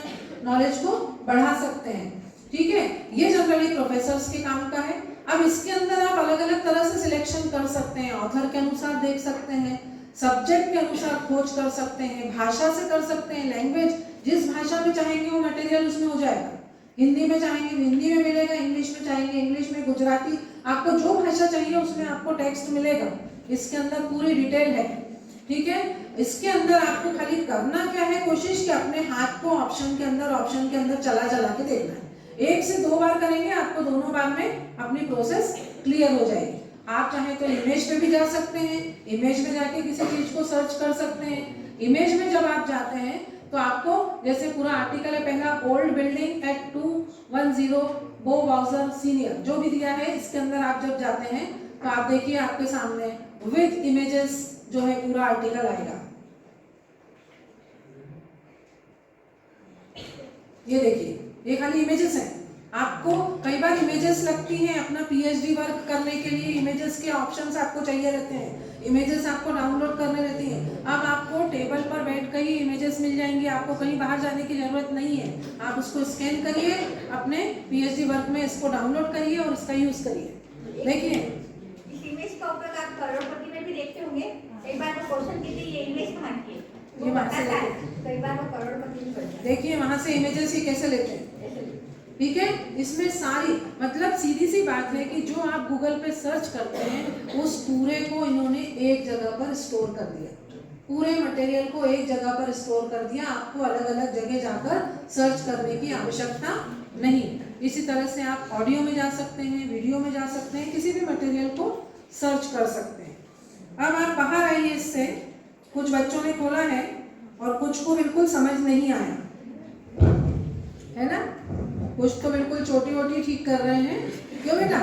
नॉलेज को बढ़ा सकते हैं, ठीक है। ये जनरली प्रोफेसर्स के काम का है। अब इसके अंदर आप अलग अलग तरह से सिलेक्शन कर सकते हैं, ऑथर के अनुसार देख सकते हैं, सब्जेक्ट के अनुसार खोज कर सकते हैं, भाषा से कर सकते हैं, लैंग्वेज जिस भाषा में चाहेंगे वो मटेरियल उसमें हो जाएगा। हिंदी में चाहेंगे हिंदी में मिलेगा, इंग्लिश में चाहेंगे इंग्लिश में, गुजराती, आपको जो भाषा चाहिए उसमें आपको टेक्स्ट मिलेगा। इसके अंदर पूरी डिटेल है, ठीक है। इसके अंदर आपको खाली करना क्या है, कोशिश कि अपने हाथ को ऑप्शन के अंदर चला के देखना है। 1 से 2 बार करेंगे, आपको दोनों बार में अपनी प्रोसेस क्लियर हो जाएगी। आप चाहे तो इमेज पे भी जा सकते हैं, इमेज में जाके किसी चीज को सर्च कर सकते हैं। इमेज में जब आप जाते हैं तो आपको जैसे पूरा आर्टिकल है पहला, ओल्ड बिल्डिंग एट 210 बो बाउजर सीनियर, जो भी दिया है इसके अंदर आप जब जाते हैं तो आप देखिए आपके सामने विद इमेजेस जो है पूरा आर्टिकल आएगा। ये देखिए, ये खाली इमेजेस हैं। आपको कई बार इमेजेस लगती हैं, अपना पीएचडी वर्क करने के लिए इमेजेस के ऑप्शंस आपको चाहिए रहते हैं, इमेजेस आपको डाउनलोड करने रहती हैं। अब आपको टेबल पर बैठ कर ही इमेजेस मिल जाएंगी, आपको कहीं बाहर जाने की जरूरत नहीं है। आप उसको स्कैन करिए, अपने पीएचडी वर्क में इसको डाउनलोड करिए और इसका यूज करिए। देखिए इस इमेज का उपयोग आप करोड़पति में भी देखते होंगे। एक बार वो क्वेश्चन की थी, ये इमेज कहाँ की है, ये वहाँ से बताता है। कई बार वो करोड़पति में पढ़ता है। देखिए वहां से इमेजेस ही कैसे लेते हैं, ठीक है। इसमें सारी मतलब सीधी सी बात है कि जो आप गूगल पे सर्च करते हैं उस पूरे को इन्होंने एक जगह पर स्टोर कर दिया, पूरे मटेरियल को एक जगह पर स्टोर कर दिया। आपको अलग अलग जगह जाकर सर्च करने की आवश्यकता नहीं। इसी तरह से आप ऑडियो में जा सकते हैं, वीडियो में जा सकते हैं, किसी भी मटेरियल को सर्च कर सकते हैं। अब आप बाहर आइए इससे। कुछ बच्चों ने खोला है और कुछ को बिल्कुल समझ नहीं आया है ना, कुछ तो बिल्कुल छोटी वोटी ठीक कर रहे हैं। क्यों बेटा,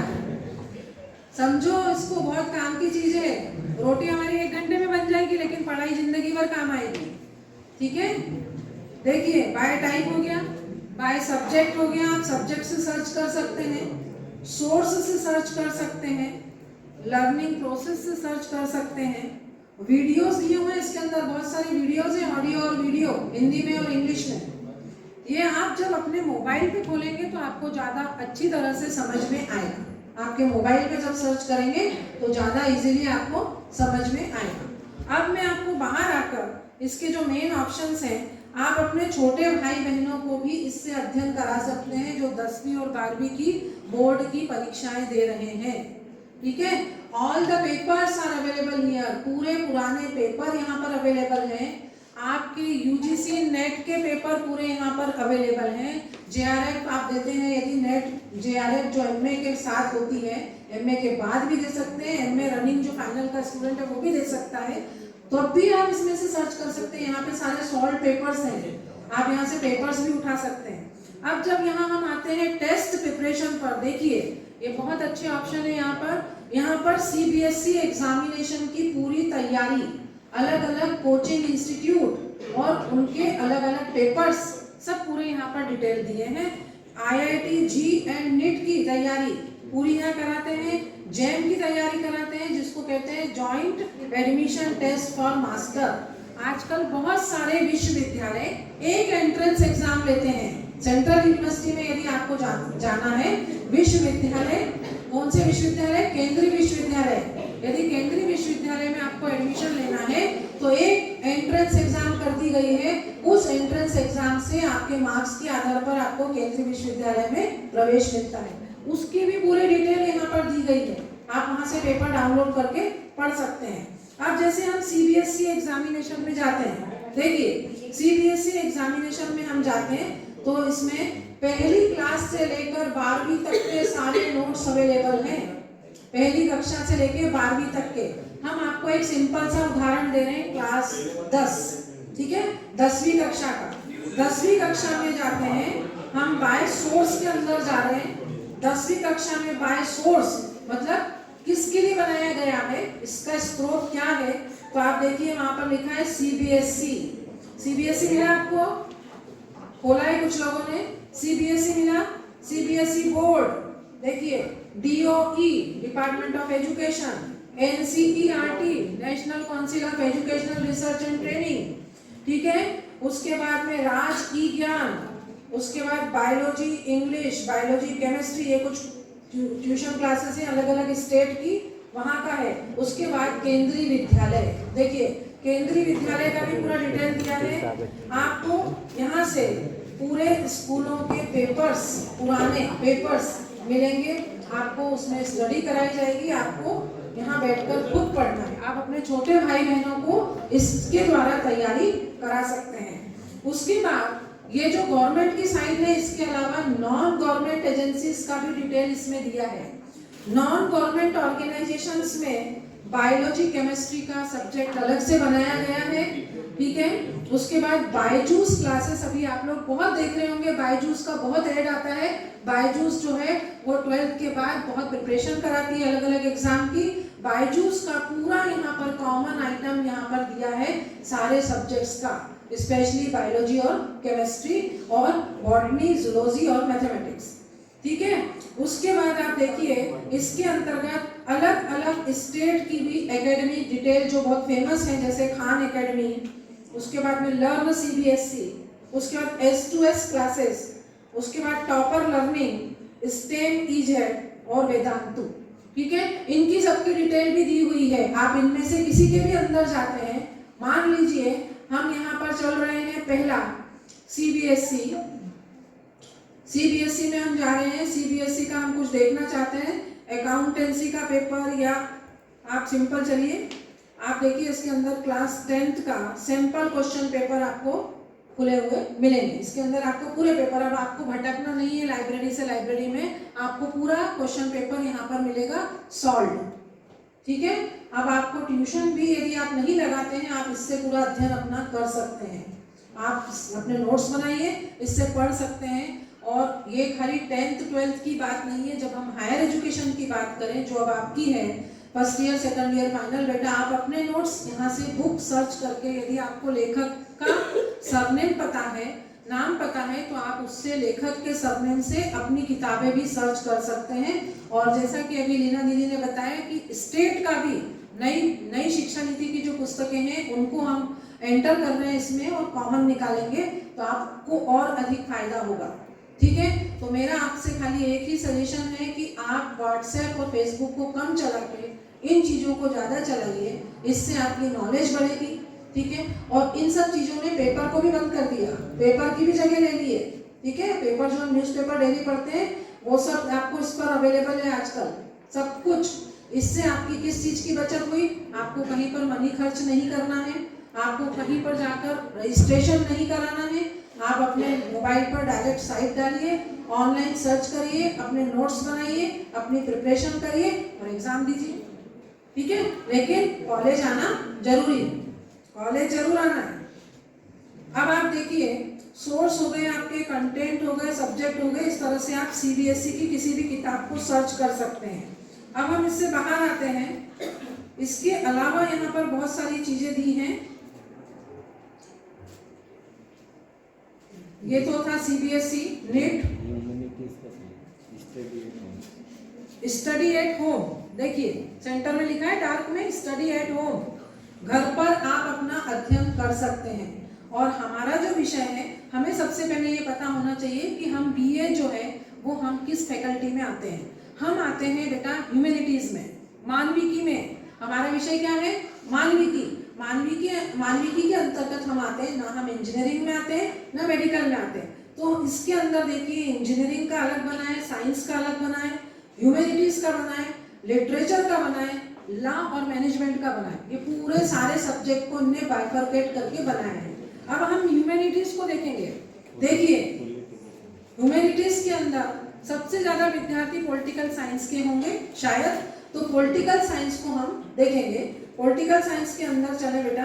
समझो इसको बहुत काम की चीज है। रोटी हमारी 1 घंटे में बन जाएगी लेकिन पढ़ाई जिंदगी भर काम आएगी, ठीक है। देखिए बाय टाइप हो गया, बाय सब्जेक्ट हो गया। आप सब्जेक्ट से सर्च कर सकते हैं, सोर्स से सर्च कर सकते हैं, लर्निंग प्रोसेस से सर्च कर सकते हैं। वीडियोस दिए हुए हैं इसके अंदर, बहुत सारी वीडियोस हैं, ऑडियो और वीडियो, हिंदी में और इंग्लिश में। ये आप जब अपने मोबाइल पे खोलेंगे तो आपको ज़्यादा अच्छी तरह से समझ में आएगा। आपके मोबाइल पे जब सर्च करेंगे तो ज़्यादा इजीली आपको समझ में आएगा। अब मैं आपको बाहर आकर इसके जो मेन ऑप्शंस हैं, आप अपने छोटे भाई बहनों को भी इससे अध्ययन करा सकते हैं जो 10वीं और 12वीं की बोर्ड की परीक्षाएं दे रहे हैं, ठीक है। All the papers are available here, पूरे पुराने पेपर यहाँ पर अवेलेबल हैं। आपके यूजीसी नेट के पेपर पूरे यहाँ पर अवेलेबल हैं। जेआरएफ आप देते हैं, यदि नेट जेआरएफ जो एमए के साथ होती है, एमए के बाद भी दे सकते हैं, एमए रनिंग जो फाइनल का स्टूडेंट है वो भी दे सकता है, तो अब भी आप इसमें से सर्च कर सकते हैं। यहाँ पे सारे सॉल्व पेपर्स हैं, आप यहाँ से पेपर्स भी उठा सकते हैं। अब जब यहाँ हम आते हैं टेस्ट प्रिपरेशन पर, देखिए ये बहुत अच्छे ऑप्शन है। यहाँ पर सीबीएसई एग्जामिनेशन की पूरी तैयारी, अलग अलग कोचिंग इंस्टीट्यूट और उनके अलग अलग पेपर्स सब पूरे यहाँ पर डिटेल दिए हैं। आईआईटी जी एंड नीट की तैयारी पूरी यहाँ कराते हैं, जैम की तैयारी कराते हैं जिसको कहते हैं joint admission test for master. आजकल बहुत सारे विश्वविद्यालय एक एंट्रेंस एग्जाम लेते हैं। सेंट्रल यूनिवर्सिटी में यदि आपको जाना है, विश्वविद्यालय, कौन से विश्वविद्यालय, केंद्रीय विश्वविद्यालय, यदि केंद्रीय विश्वविद्यालय में आपको एडमिशन लेना है तो एक एंट्रेंस एग्जाम कर दी गई है। उस एंट्रेंस एग्जाम से आपके मार्क्स के आधार पर आपको केंद्रीय विश्वविद्यालय में प्रवेश मिलता है। उसकी भी पूरी डिटेल यहाँ पर दी गई है, आप वहाँ से पेपर डाउनलोड करके पढ़ सकते हैं। अब जैसे हम सीबीएसई एग्जामिनेशन में जाते हैं, देखिए सीबीएसई एग्जामिनेशन में हम जाते हैं तो इसमें पहली क्लास से लेकर 12वीं तक के सारे नोट्स अवेलेबल हैं। पहली कक्षा से लेकर 12वीं तक के। हम आपको एक सिंपल सा उदाहरण दे रहे हैं, क्लास 10, ठीक है, 10वीं कक्षा का। 10वीं कक्षा में जाते हैं हम, बाय सोर्स के अंदर जा रहे हैं। 10वीं कक्षा में बाय सोर्स मतलब किसके लिए बनाया गया है, इसका स्रोत क्या है, तो आप देखिए वहां पर लिखा है सीबीएसई। सीबीएसई मिला आपको, खोला है कुछ लोगों ने, सीबीएसई मिला, सीबीएसई बोर्ड, देखिए DOE department of education, NCERT national council of educational research and training, ठीक है। उसके बाद में राज ई ज्ञान, उसके बाद बायोलॉजी इंग्लिश, बायोलॉजी केमिस्ट्री, ये कुछ ट्यूशन क्लासेस हैं अलग अलग स्टेट की, वहाँ का है। उसके बाद केंद्रीय विद्यालय, देखिए केंद्रीय विद्यालय का भी पूरा डिटेल दिया है आपको। यहाँ से पूरे स्कूलों के पेपर्स, पुराने पेपर्स मिलेंगे आपको, उसमें स्टडी कराई जाएगी, आपको यहाँ बैठकर खुद पढ़ना है। आप अपने छोटे भाई बहनों को इसके द्वारा तैयारी करा सकते हैं। उसके बाद ये जो गवर्नमेंट की साइड है, इसके अलावा नॉन गवर्नमेंट एजेंसीज का भी डिटेल इसमें दिया है। नॉन गवर्नमेंट ऑर्गेनाइजेशंस में बायोलॉजी केमिस्ट्री का सब्जेक्ट अलग से बनाया गया है, ठीक है। उसके बाद बायजूस क्लासेस, अभी आप लोग बहुत देख रहे होंगे, बायजूस का बहुत ऐड आता है। बायजूस जो है वो 12th के बाद बहुत प्रिपरेशन कराती है अलग अलग एग्जाम की। बायजूस का पूरा यहाँ पर कॉमन आइटम यहाँ पर दिया है सारे सब्जेक्ट्स का, स्पेशली बायोलॉजी और केमिस्ट्री और बॉटनी, जूलॉजी और मैथमेटिक्स, ठीक है। उसके बाद आप देखिए इसके अंतर्गत अलग अलग स्टेट की भी एकेडमी डिटेल जो बहुत फेमस है, जैसे खान एकेडमी, उसके बाद में लर्न सीबीएसई, उसके बाद S2S क्लासेस, उसके बाद टॉपर लर्निंग, स्टेम इजेड और वेदांतु, ठीक है। इनकी सबकी डिटेल भी दी हुई है। आप इनमें से किसी के भी अंदर जाते हैं, मान लीजिए हम यहाँ पर चल रहे हैं पहला सीबीएसई, सीबीएसई में हम जा रहे हैं। सीबीएसई का हम कुछ देखना चाहते हैं, अकाउंटेंसी का पेपर, या आप सिंपल चलिए, आप देखिए इसके अंदर क्लास 10th का सिंपल क्वेश्चन पेपर आपको खुले हुए मिलेंगे। इसके अंदर आपको पूरे पेपर, अब आपको भटकना नहीं है लाइब्रेरी से लाइब्रेरी में, आपको पूरा क्वेश्चन पेपर यहाँ पर मिलेगा सॉल्व, ठीक है। अब आपको ट्यूशन भी यदि आप नहीं लगाते हैं, आप इससे पूरा अध्ययन अपना कर सकते हैं। आप अपने नोट्स बनाइए, इससे पढ़ सकते हैं। और ये खाली 10th 12th की बात नहीं है, जब हम हायर एजुकेशन की बात करें जो अब आपकी है, first year second year final, बेटा आप अपने नोट्स यहाँ से बुक सर्च करके, यदि आपको लेखक का सरनेम पता है, नाम पता है, तो आप उससे लेखक के सरनेम से अपनी किताबें भी सर्च कर सकते हैं। और जैसा कि अभी लीना दीदी ने बताया कि स्टेट का भी नई शिक्षा नीति की जो पुस्तकें हैं उनको हम एंटर कर रहे हैं इसमें और कॉमन निकालेंगे, तो आपको और अधिक फायदा होगा, ठीक है। तो मेरा आपसे खाली एक ही सजेशन है कि आप व्हाट्सएप और फेसबुक को कम चला के इन चीज़ों को ज़्यादा चलाइए, इससे आपकी नॉलेज बढ़ेगी, ठीक है। और इन सब चीज़ों ने पेपर को भी बंद कर दिया, पेपर की भी जगह ले ली है, ठीक है। पेपर जो हम न्यूज़पेपर डेली पढ़ते हैं वो सब आपको इस पर अवेलेबल है आजकल सब कुछ। इससे आपकी किस चीज़ की बचत हुई, आपको कहीं पर मनी खर्च नहीं करना है, आपको कहीं पर जाकर रजिस्ट्रेशन नहीं कराना है। आप अपने मोबाइल पर डायरेक्ट साइट डालिए, ऑनलाइन सर्च करिए, अपने नोट्स बनाइए, अपनी प्रिपरेशन करिए और एग्जाम दीजिए, ठीक है। लेकिन कॉलेज आना जरूरी है, कॉलेज जरूर आना है। अब आप देखिए सोर्स हो गए आपके, कंटेंट हो गए, सब्जेक्ट हो गए, इस तरह से आप सीबीएसई की किसी भी किताब को सर्च कर सकते हैं। अब हम इससे बाहर आते हैं, इसके अलावा यहाँ पर बहुत सारी चीजें दी हैं। ये तो था CBSE NEET study at home, देखिए सेंटर में लिखा है डार्क में स्टडी एट होम, घर पर आप अपना अध्ययन कर सकते हैं। और हमारा जो विषय है, हमें सबसे पहले ये पता होना चाहिए कि हम बीए जो है वो हम किस फैकल्टी में आते हैं। हम आते हैं बेटा ह्यूमैनिटीज में, मानविकी में। हमारा विषय क्या है, मानविकी। मानविकी के अंतर्गत हम आते हैं, ना हम इंजीनियरिंग में आते हैं ना मेडिकल में आते हैं। तो इसके अंदर देखिए इंजीनियरिंग का अलग बना है, साइंस का अलग बना है, ह्यूमैनिटीज का बना है, लिटरेचर का बना है, लॉ और मैनेजमेंट का बना है। ये पूरे सारे सब्जेक्ट को इन्हें बाइफरकेट करके बनाया है। अब हम ह्यूमैनिटीज को देखेंगे। देखिए ह्यूमैनिटीज के अंदर सबसे ज्यादा विद्यार्थी पॉलिटिकल साइंस के होंगे शायद, तो पॉलिटिकल साइंस को हम देखेंगे। पॉलिटिकल साइंस के अंदर चले बेटा,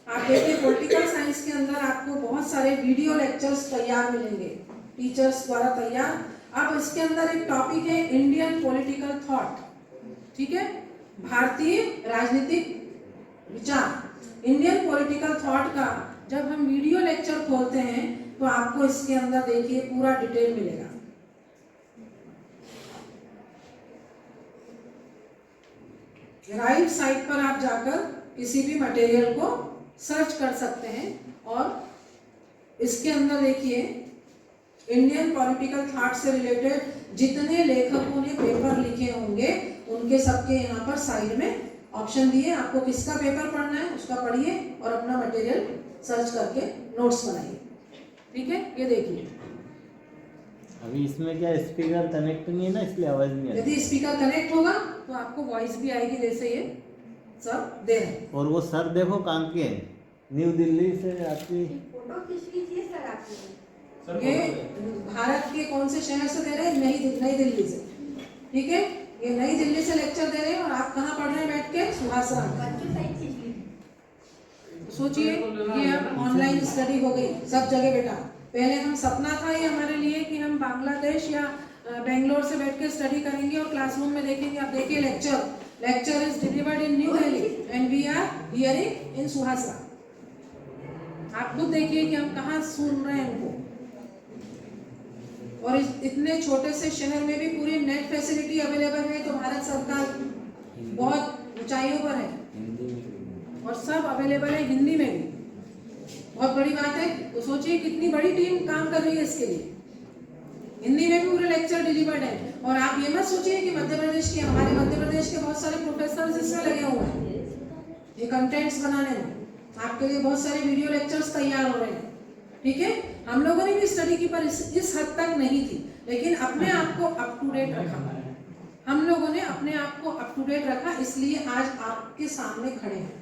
आप देखिए पॉलिटिकल साइंस के अंदर आपको बहुत सारे वीडियो लेक्चर्स तैयार मिलेंगे, टीचर्स द्वारा तैयार। अब इसके अंदर एक टॉपिक है इंडियन पॉलिटिकल थॉट, ठीक है। भारतीय राजनीतिक विचार, इंडियन पॉलिटिकल थॉट का जब हम वीडियो लेक्चर खोलते हैं तो आपको इसके अंदर देखिए पूरा डिटेल मिलेगा। राइट साइट पर आप जाकर किसी भी मटेरियल को सर्च कर सकते हैं और इसके अंदर देखिए इंडियन पॉलिटिकल थॉट से रिलेटेड जितने लेखकों ने पेपर लिखे होंगे उनके सबके यहाँ पर साइड में ऑप्शन दिए, आपको किसका पेपर पढ़ना है उसका पढ़िए और अपना मटेरियल सर्च करके नोट्स बनाइए। ठीक है, ये देखिए। अभी इसमें क्या स्पीकर कनेक्ट नहीं है ना, इसलिए आवाज नहीं आ रही। यदि स्पीकर कनेक्ट होगा तो आपको वॉइस भी आएगी, जैसे ये सब दे रहे हैं। और वो सर देखो कहाँ के हैं, न्यू दिल्ली से आपकी। फोटो खींच लीजिए सर आपकी। ये भारत के कौन से शहर से दे रहे हैं? नई दिल्ली से। ठीक है, ये नई दिल्ली से लेक्चर दे रहे हैं और आप कहाँ पढ़ रहे हैं बैठ के? सुहासराम। बच्चों साइड खींच लीजिए। सोचिए ये अब ऑनलाइन स्टडी हो गई सब जगह बेटा। पहले हम सपना था ये हमारे लिए कि हम बांग्लादेश या बेंगलोर से बैठ के स्टडी करेंगे और क्लासरूम में देखेंगे। अब देखिए lecture is delivered in new Delhi and we are hearing in Suhasra. आप खुद देखिए कि हम कहाँ सुन रहे हैं उनको। और इतने छोटे से शहर में भी पूरी नेट फैसिलिटी अवेलेबल है, तो भारत सरकार बहुत ऊंचाइयों पर है और सब अवेलेबल है हिंदी में भी। बहुत बड़ी बात है। तो सोचिए कितनी बड़ी टीम काम कर रही है इसके लिए। हिंदी में भी पूरे लेक्चर डिलीवर्ड है। और आप ये मत सोचिए कि हमारे मध्य प्रदेश के बहुत सारे प्रोफेसर इसमें लगे हुए हैं ये कंटेंट्स बनाने में। आपके लिए बहुत सारे वीडियो लेक्चर्स तैयार हो रहे हैं। ठीक है, हम लोगों ने भी स्टडी की पर इस हद तक नहीं थी, लेकिन अपने आप को अप टू डेट रखा। हम लोगों ने अपने आप को अप टू डेट रखा, इसलिए आज आपके सामने खड़े हैं।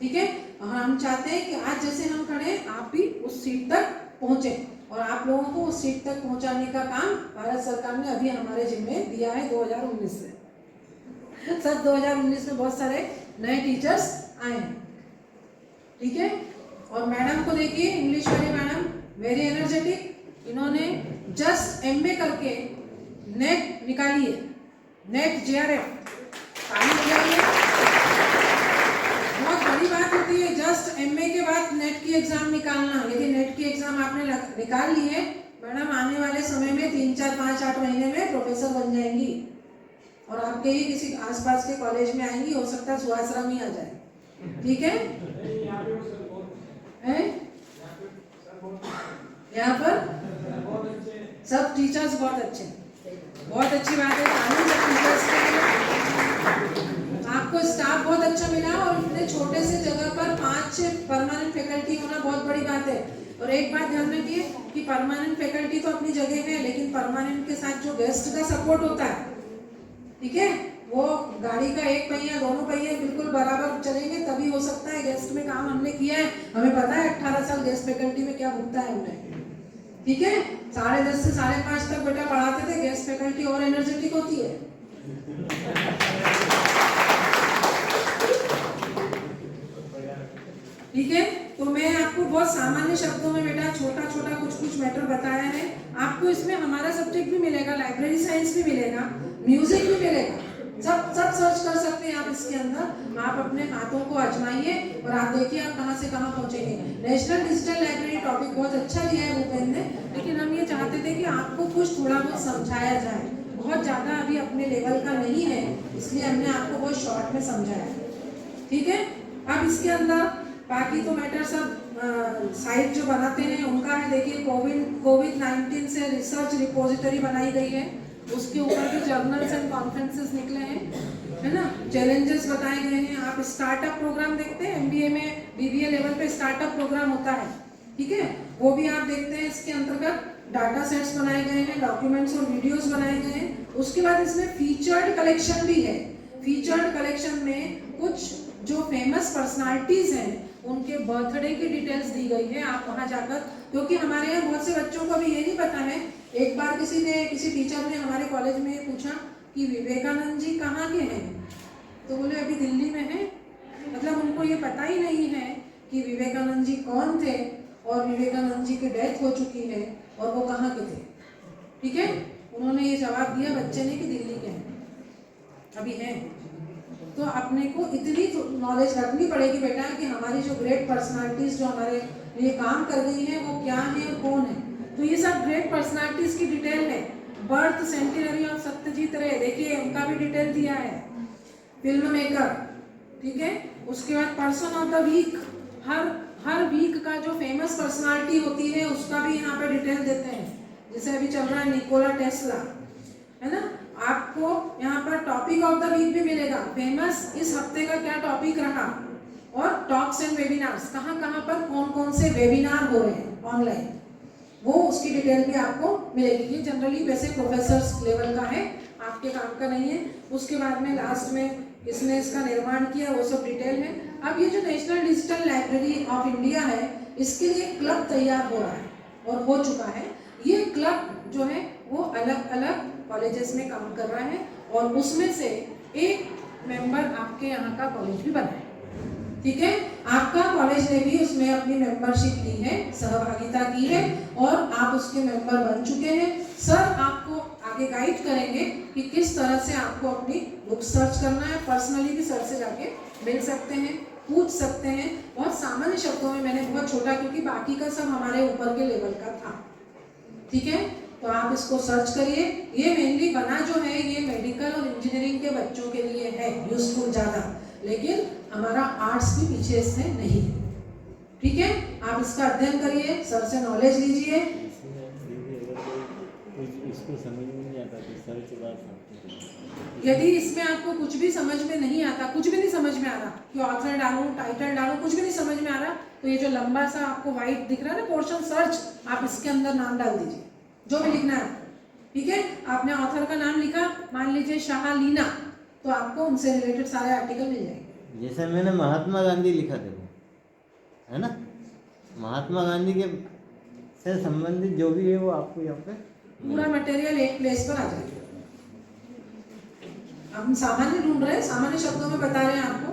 ठीक है, और हम चाहते हैं कि आज जैसे हम खड़े हैं आप भी उस सीट तक पहुंचे और आप लोगों को उस सीट तक पहुंचाने का काम भारत सरकार ने अभी हमारे जिम्मे दिया है 2019 से। सब 2019 में बहुत सारे नए टीचर्स आए हैं। ठीक है, और मैडम को देखिए, इंग्लिश वाली मैडम वेरी एनर्जेटिक। इन्होंने जस्ट एमए करके नेट निकाली है, नेट जेआरएफ। बहुत बड़ी बात होती है जस्ट एमए के बाद नेट की एग्जाम निकालना। यदि नेट की एग्जाम आपने निकाल ली है मैडम, आने वाले समय में 3, 4, 5, 8 महीने में प्रोफेसर बन जाएंगी और आपके ही किसी आसपास के कॉलेज में आएंगी। हो सकता है सुहासराम ही आ जाए। ठीक है, यहाँ पर सब टीचर्स बहुत अच्छे हैं। बहुत अच्छी बात है, तालीम सब टीचर्स के लिए। आपको स्टाफ बहुत अच्छा मिला और इतने छोटे से जगह पर 5 परमानेंट फैकल्टी होना बहुत बड़ी बात है। और एक बात ध्यान रखिए कि परमानेंट फैकल्टी तो अपनी जगह है, लेकिन परमानेंट के साथ जो गेस्ट का सपोर्ट होता है, ठीक है, वो गाड़ी का एक पहिया दोनों पहिए बिल्कुल बराबर चलेंगे तभी हो सकता है। गेस्ट में काम हमने किया है, हमें पता है 18 साल गेस्ट फैकल्टी में क्या भुगता है हमने। ठीक है, 10:30 से 5:30 तक बेटा पढ़ाते थे। गेस्ट फैकल्टी और एनर्जेटिक होती है। ठीक है, तो मैं आपको बहुत सामान्य शब्दों में बेटा छोटा छोटा कुछ मैटर बताया है। आपको इसमें हमारा सब्जेक्ट भी मिलेगा, लाइब्रेरी साइंस भी मिलेगा, म्यूजिक भी मिलेगा। सब सर्च कर सकते हैं आप इसके अंदर। आप अपने हाथों को आजमाइए और आप देखिए आप कहां से कहां पहुंचेंगे। नेशनल डिजिटल लाइब्रेरी टॉपिक बहुत अच्छा लिया है भूपेन ने, लेकिन हम ये चाहते थे कि आपको कुछ थोड़ा बहुत समझाया जाए। बहुत ज़्यादा अभी अपने लेवल का नहीं है, इसलिए हमने आपको बहुत शॉर्ट में समझाया। ठीक है, अब इसके अंदर बाकी तो मैटर सब साइट जो बनाते हैं उनका है। देखिए कोविड-19 से रिसर्च रिपोजिटरी बनाई गई है, उसके ऊपर भी जर्नल्स एंड कॉन्फ्रेंसेस निकले हैं, है ना। चैलेंजेस बताए गए हैं। आप स्टार्टअप प्रोग्राम देखते हैं, एमबीए में बीबीए लेवल पे स्टार्टअप प्रोग्राम होता है, ठीक है, वो भी आप देखते हैं। इसके अंतर्गत डाटा सेट्स बनाए गए हैं, डॉक्यूमेंट्स और वीडियोस बनाए गए हैं। उसके बाद इसमें फीचर्ड कलेक्शन भी है। फीचर्ड कलेक्शन में कुछ जो फेमस पर्सनालिटीज हैं उनके बर्थडे की डिटेल्स दी गई है। आप वहाँ जाकर, क्योंकि हमारे यहाँ बहुत से बच्चों को भी ये नहीं पता है। एक बार किसी टीचर ने हमारे कॉलेज में पूछा कि विवेकानंद जी कहाँ के हैं, तो बोले अभी दिल्ली में हैं। मतलब उनको ये पता ही नहीं है कि विवेकानंद जी कौन थे और विवेकानंद जी की डेथ हो चुकी है और वो कहाँ के थे। ठीक है, उन्होंने ये जवाब दिया बच्चे ने कि दिल्ली के हैं, अभी हैं। तो अपने को इतनी नॉलेज रखनी पड़ेगी बेटा कि हमारी जो ग्रेट पर्सनालिटीज जो हमारे लिए काम कर गई हैं वो क्या है और कौन है। तो ये सब ग्रेट पर्सनालिटीज की डिटेल है। बर्थ सेंटिनरी ऑफ सत्यजीत रे, देखिए उनका भी डिटेल दिया है। फिल्म मेकर, ठीक है। उसके बाद पर्सन ऑफ द वीक, हर वीक का जो फेमस पर्सनालिटी होती है उसका भी यहाँ पे डिटेल देते हैं। जैसे अभी चल रहा है निकोला टेस्ला, है ना। आपको यहाँ पर टॉपिक ऑफ द वीक भी मिलेगा, फेमस इस हफ्ते का क्या टॉपिक रहा, और टॉक्स एंड वेबिनार्स, कहाँ कहाँ पर कौन कौन से वेबिनार हो रहे हैं ऑनलाइन, वो उसकी डिटेल भी आपको मिलेगी। ये जनरली वैसे प्रोफेसर्स लेवल का है, आपके काम का नहीं है। उसके बाद में लास्ट में इसने इसका निर्माण किया, वो सब डिटेल है। अब ये जो national digital library of India है, इसके लिए क्लब तैयार हो रहा है और हो चुका है। ये क्लब जो है वो अलग अलग कॉलेजेस में काम कर रहा है, और उसमें से एक मेंबर आपके यहाँ का कॉलेज भी बना है, ठीक है। आपका कॉलेज ने भी उसमें अपनी मेंबरशिप ली है, सहभागिता की है, और आप उसके मेंबर बन चुके हैं। सर आपको आगे गाइड करेंगे कि किस तरह से आपको अपनी बुक सर्च करना है। पर्सनली भी सर से जाके मिल सकते हैं, पूछ सकते हैं। बहुत सामान्य शब्दों में मैंने बहुत छोटा, क्योंकि बाकी का सब हमारे ऊपर के लेवल का था, ठीक है। तो आप इसको सर्च करिए। ये मेनली बना जो है ये मेडिकल और इंजीनियरिंग के बच्चों के लिए है, यूजफुल ज़्यादा, लेकिन हमारा आर्ट्स भी पीछे इससे नहीं है, ठीक है। आप इसका अध्ययन करिए, सर से नॉलेज लीजिए। इसको समझ में नहीं आता तो सर्च बार यदि इसमें आपको कुछ भी समझ में नहीं आता, कुछ भी नहीं समझ में आ रहा कि ऑथर डालूं, टाइटल डालूं, कुछ भी नहीं समझ में आ रहा, तो ये जो लंबा सा आपको व्हाइट दिख रहा है ना पोर्शन सर्च, आप इसके अंदर नाम डाल दीजिए जो भी लिखना है, ठीक है। आपने ऑथर का नाम लिखा, मान लीजिए शाह लीना, तो आपको उनसे रिलेटेड सारे आर्टिकल मिल जाएंगे। जैसे मैंने महात्मा गांधी लिखा, देखो, है ना, महात्मा गांधी के से संबंधित जो भी है वो आपको यहाँ पे पूरा मटेरियल एक प्लेस पर आ जाएगा। हम सामान्य ढूंढ रहे हैं, सामान्य शब्दों में बता रहे हैं आपको,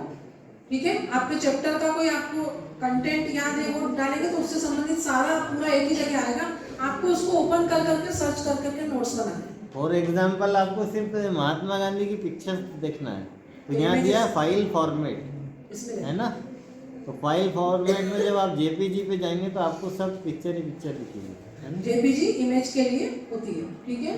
ठीक है। आपके चैप्टर का कोई आपको कंटेंट याद है वो डालेंगे तो उससे संबंधित सारा पूरा एक ही जगह आएगा। आपको उसको ओपन कर करके सर्च कर करके नोट्स बनाने हैं। फॉर एग्जाम्पल आपको सिर्फ महात्मा गांधी की पिक्चर्स देखना है, तो यहाँ दिया फाइल फॉर्मेट, इसमें है ना। तो फाइल फॉर्मेट में जब आप जेपीजी पे जाएंगे तो आपको सब पिक्चर ही पिक्चर दिखेगी, है ना। जेपीजी इमेज के लिए होती है, ठीक है।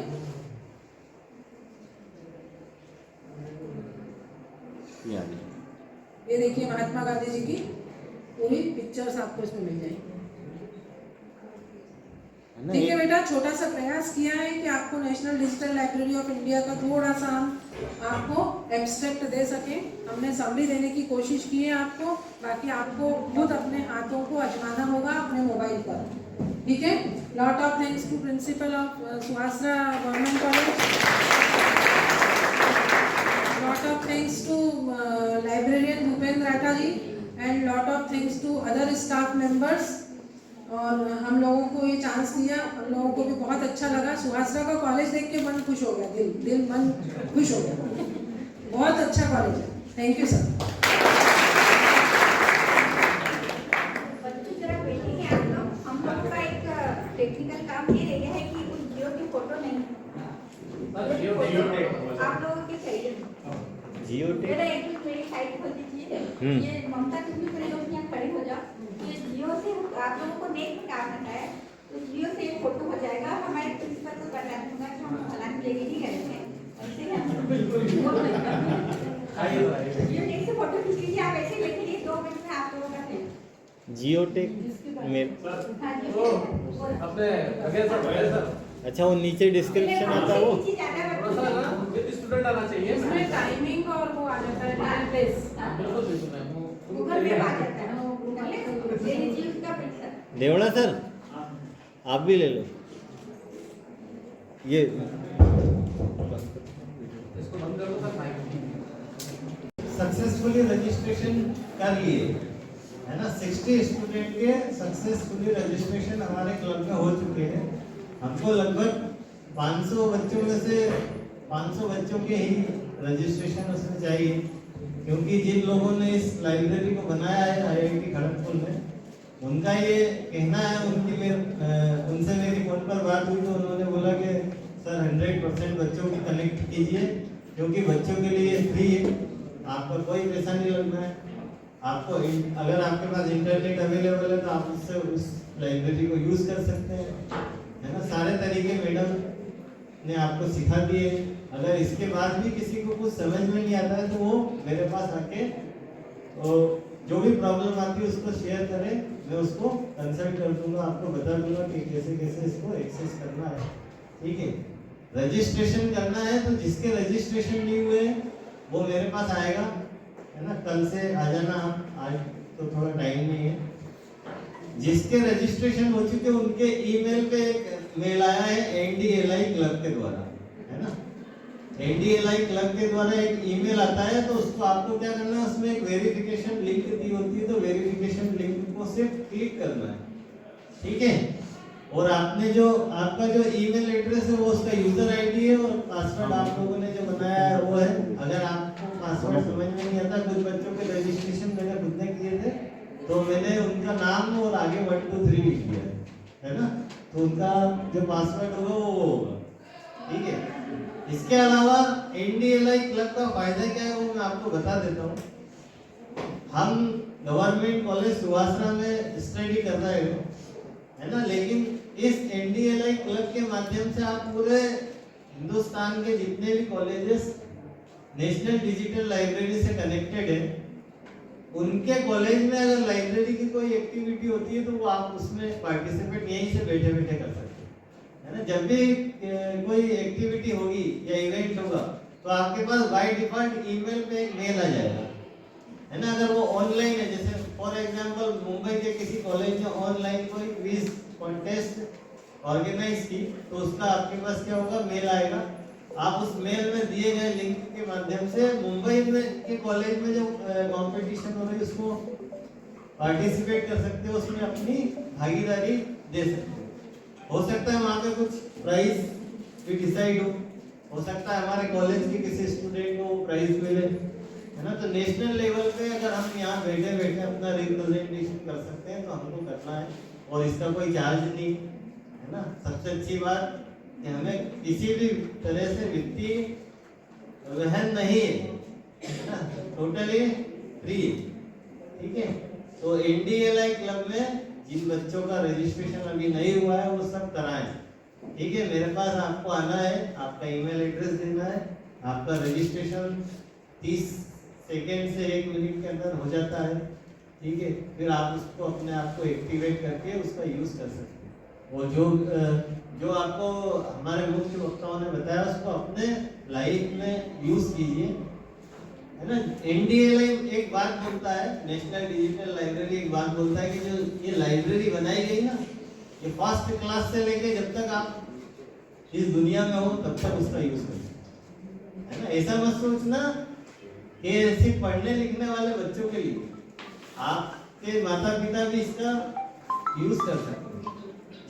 ये देखिए महात्मा गांधी जी की पूरी पिक्चर्स आपको इसमें मिल जाएंगी, ठीक है बेटा। छोटा सा प्रयास किया है कि आपको national digital library of India का थोड़ा सा हम आपको एब्स्ट्रैक्ट दे सकें। हमने समरी देने की कोशिश की है आपको, बाकी आपको खुद अपने हाथों को आजमाना होगा अपने मोबाइल पर, ठीक है। Lot of thanks to principal of Suhasra government college, lot of thanks to librarian Bhupendra Ratha ji, and lot of thanks to other staff members. और हम लोगों को ये चांस दिया, हम लोगों को भी बहुत अच्छा लगा। सुहासरा का कॉलेज देख के मन खुश हो गया, दिल मन खुश हो गया। बहुत अच्छा कॉलेज है, थैंक यू सर। बच्चों जरा बैठेंगे आप लोग। हम लोग का एक टेक्निकल काम ये रह गया है कि कुछ जियो की फोटो नहीं, आप लोगों के चाहिए जियो मेरा एक मेरी साइड खोल दीजिए। ये ममता तुम भी मेरे दोस्त यहाँ खड़े हो जाओ। ये जियो से आप लोगों को नेट में काम करना है, तो जियो से एक फोटो हो जाएगा। हमारे प्रिंसिपल को बता दूंगा कि हम फलान लेके नहीं गए थे, ऐसे ही जियो टेक से फोटो खींच लीजिए। आप ऐसे लेके लिए 2 मिनट में आप लोगों का है जियो टेक में। हाँ जी अपने अगेंस्ट सर। अच्छा, वो नीचे डिस्क्रिप्शन आता है, वो स्टूडेंट आना चाहिए इसमें टाइमिंग और वो आ जाता है प्लेस, बिल्कुल बिल्कुल मैम। गूगल पे आ जाता है, वो गूगल ले लीजिए उसका पिक्चर। देवड़ा सर आप भी ले लो ये। इसको बंद कर दो सर, माइक। सक्सेसफुली रजिस्ट्रेशन कर लिए, है ना। 60 स्टूडेंट के सक्सेसफुली रजिस्ट्रेशन हमारे क्लब में हो चुके हैं। हमको लगभग 500 बच्चों में से 500 बच्चों के ही रजिस्ट्रेशन उसमें चाहिए, क्योंकि जिन लोगों ने इस लाइब्रेरी को बनाया है IIT खड़गपुर में, उनका ये कहना है, उनसे मेरी फोन पर बात हुई तो उन्होंने बोला कि सर 100% बच्चों की कनेक्ट कीजिए, क्योंकि बच्चों के लिए फ्री आपका कोई पैसा नहीं लगना है। आपको अगर आपके पास इंटरनेट अवेलेबल है तो आप उससे उस लाइब्रेरी को यूज कर सकते हैं, है ना। सारे तरीके मैडम ने आपको सिखा दिए। अगर इसके बाद भी किसी को कुछ समझ में नहीं आता है तो वो मेरे पास आके जो भी प्रॉब्लम आती है उसको शेयर करें, मैं उसको कंसल्ट कर दूंगा, आपको बता दूंगा कि कैसे कैसे इसको एक्सेस करना है, ठीक है। रजिस्ट्रेशन करना है तो जिसके रजिस्ट्रेशन नहीं हुए वो मेरे पास आएगा, है ना। कल से आ जाना आप, आज तो थोड़ा टाइम नहीं है। जिसके रजिस्ट्रेशन हो चुके उनके ईमेल पे एक मेल आया है NDLI क्लब के द्वारा, है ना। NDLI क्लब के द्वारा एक ईमेल आता है तो उसको आपको क्या करना है, उसमें एक वेरिफिकेशन लिंक दी होती है, तो वेरिफिकेशन लिंक को सिर्फ क्लिक करना है, ठीक है। और आपने जो आपका जो ईमेल एड्रेस है वो उसका यूजर आईडी है और पासवर्ड आप लोगों ने जो बनाया है वो है। अगर आपको पासवर्ड समझ में नहीं आता, कुछ बच्चों के रजिस्ट्रेशन मैंने खुद ने किए थे तो मैंने उनका नाम और आगे 1 2 3 लिख दिया है ना, तो उनका जो पासवर्ड होगा वो होगा, ठीक है। इसके अलावा NDLI क्लब का फायदा क्या है वो मैं आपको बता देता हूँ। हम गवर्नमेंट कॉलेज सुभाषरा में स्टडी कर रहे हो, है ना, लेकिन इस NDLI क्लब के माध्यम से आप पूरे हिंदुस्तान के जितने भी कॉलेजेस नेशनल डिजिटल लाइब्रेरी से कनेक्टेड है, उनके कॉलेज में अगर लाइब्रेरी की कोई एक्टिविटी होती है तो वो आप उसमें पार्टिसिपेट यहीं से बैठे बैठे कर सकते हैं, है ना। जब भी कोई एक्टिविटी होगी या इवेंट होगा तो आपके पास बाय डिफॉल्ट ईमेल पे एक मेल आ जाएगा, है ना। अगर वो ऑनलाइन है, जैसे फॉर एग्जांपल मुंबई के किसी कॉलेज में ऑनलाइन कोई क्विज कॉन्टेस्ट ऑर्गेनाइज की तो उसका आपके पास क्या होगा, मेल आएगा। आप उस मेल में दिए गए लिंक के माध्यम से मुंबई में के कॉलेज में जो कंपटीशन हो रही है उसको पार्टिसिपेट कर सकते हो, उसमें अपनी भागीदारी दे सकते हो सकता है वहाँ पे कुछ प्राइज भी डिसाइड हो सकता है हमारे कॉलेज के किसी स्टूडेंट को प्राइज मिले, है ना। तो नेशनल लेवल पे अगर हम यहाँ बैठे बैठे अपना रिप्रेजेंटेशन कर सकते हैं तो हमको करना है और इसका कोई चार्ज नहीं, है ना। सबसे अच्छी बात कि हमें किसी भी तरह से वित्तीय वहन नहीं है ना, टोटली फ्री, ठीक है। तो NDLI क्लब में जिन बच्चों का रजिस्ट्रेशन अभी नहीं हुआ है वो सब कराएं, ठीक है। मेरे पास आपको आना है, आपका ईमेल एड्रेस देना है, आपका रजिस्ट्रेशन 30 सेकेंड से 1 मिनट के अंदर हो जाता है, ठीक है। फिर आप उसको अपने आप को एक्टिवेट करके उसका यूज कर सकते हैं। और जो आपको हमारे मुख्य वक्ताओं ने बताया उसको अपने लाइफ में यूज कीजिए, है ना। NDLI एक बात बोलता है, नेशनल डिजिटल लाइब्रेरी एक बात बोलता है कि जो ये लाइब्रेरी बनाई गई ना, ये फर्स्ट क्लास से लेके जब तक आप इस दुनिया में हो तब तक उसका यूज करें, है ना। ऐसा मत सोचना कि सिर्फ पढ़ने लिखने वाले बच्चों के लिए, आपके माता पिता भी इसका यूज कर सकते हैं।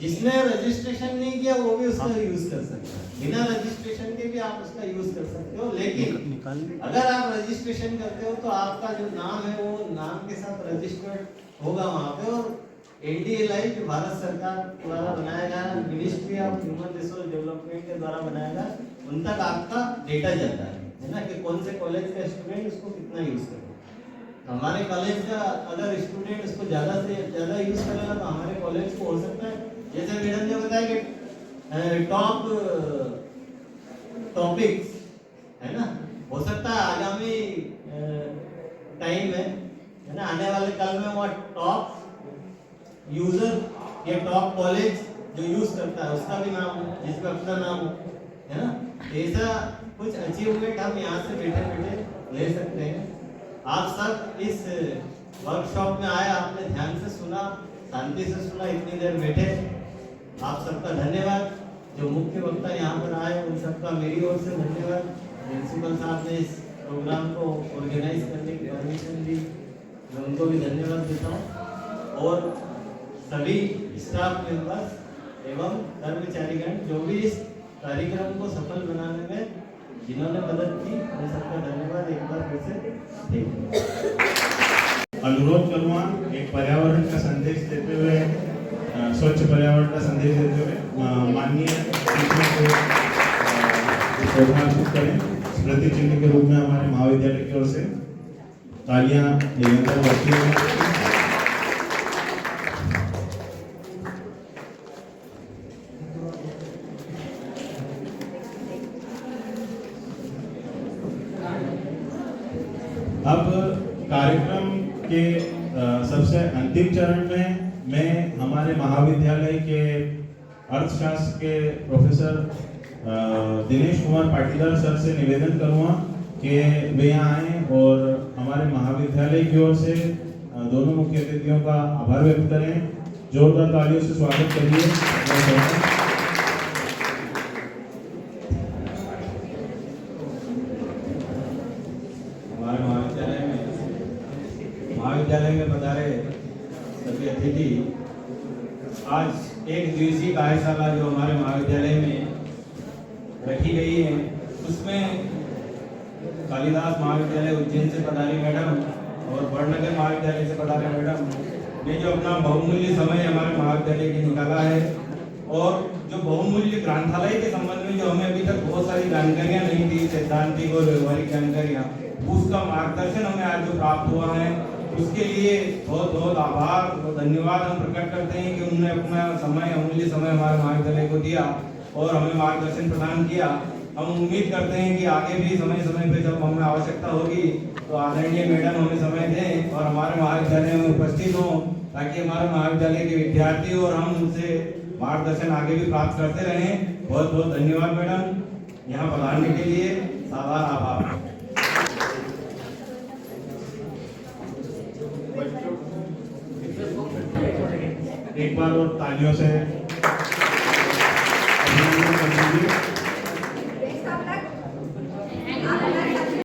जिसने रजिस्ट्रेशन नहीं किया वो भी उसका यूज कर सकता है, बिना रजिस्ट्रेशन के भी आप उसका यूज कर सकते हो। लेकिन अगर आप रजिस्ट्रेशन करते हो तो आपका जो नाम है वो नाम के साथ रजिस्टर्ड होगा वहाँ पे, और NDLI जो भारत सरकार द्वारा बनाया गया, ministry of human resource development के द्वारा बनाया गया, उन तक आपका डेटा जाता है ना, कि कौन से कॉलेज का स्टूडेंट उसको कितना यूज करे। हमारे कॉलेज का अगर स्टूडेंट उसको ज्यादा से ज्यादा यूज करेगा तो हमारे कॉलेज को हो सकता है, जैसे मैडम ने बताया कि टॉप टॉपिक्स, है ना, हो सकता है आगामी टाइम में, है ना, आने वाले कल में वो टॉप यूजर या टॉप कॉलेज जो यूज करता है उसका भी नाम हो, जिसमें अपना नाम हो, है ना। ऐसा कुछ अचीवमेंट हम यहाँ से बैठे बैठे ले सकते हैं। आप सब इस वर्कशॉप में आए, आपने ध्यान से सुना, शांति से सुना, इतनी देर बैठे, आप सबका धन्यवाद। जो मुख्य वक्ता यहाँ पर आए उन सबका मेरी ओर से धन्यवाद। प्रिंसिपल साहब ने इस प्रोग्राम को ऑर्गेनाइज करने की परमिशन दी, मैं उनको भी धन्यवाद देता हूँ। और सभी स्टाफ मेंबर्स एवं कर्मचारीगण जो भी इस कार्यक्रम को सफल बनाने में जिन्होंने मदद की, उन सबका धन्यवाद एक बार फिर से। ठीक, अनुरोध करूँगा एक पर्यावरण का संदेश देते हुए, स्वच्छ पर्यावरण का संदेश देते हुए माननीय शिक्षक को सम्मानित करें। स्मृति चिन्ह के रूप में हमारे महाविद्यालय की ओर से तालियां निरंतर बजती रहें। अब कार्यक्रम के सबसे अंतिम चरण में मैं हमारे महाविद्यालय के अर्थशास्त्र के प्रोफेसर दिनेश कुमार पाटीदार सर से निवेदन करूंगा कि वे यहाँ आए और हमारे महाविद्यालय की ओर से दोनों मुख्य अतिथियों का आभार व्यक्त करें। जोरदार तालियों से स्वागत करिए। हमारे महाविद्यालय में पधारे सभी अतिथि, आज एक दिवसीय कार्यशाला जो हमारे महाविद्यालय में रखी गई है, उसमें कालिदास महाविद्यालय उज्जैन से पधारी मैडम और बड़नगर महाविद्यालय से पधारे मैडम ने जो अपना बहुमूल्य समय हमारे महाविद्यालय के निकाला है, और जो बहुमूल्य ग्रंथालय के संबंध में जो हमें अभी तक बहुत सारी जानकारियां नहीं थी, सैद्धांतिक और व्यवहारिक जानकारियां, उसका मार्गदर्शन हमें आज जो प्राप्त हुआ है, उसके लिए बहुत बहुत आभार और धन्यवाद हम प्रकट करते हैं कि उन्होंने अपना समय, अमूल्य समय हमारे महाविद्यालय को दिया और हमें मार्गदर्शन प्रदान किया। हम उम्मीद करते हैं कि आगे भी समय समय पे जब हमें आवश्यकता होगी तो आदरणीय मैडम हमें समय दें और हमारे महाविद्यालय में उपस्थित हों, ताकि हमारे महाविद्यालय के विद्यार्थी और हम उनसे मार्गदर्शन आगे भी प्राप्त करते रहें। बहुत बहुत धन्यवाद मैडम, यहाँ पधारने के लिए सादर आभार। एक बार और तालियों से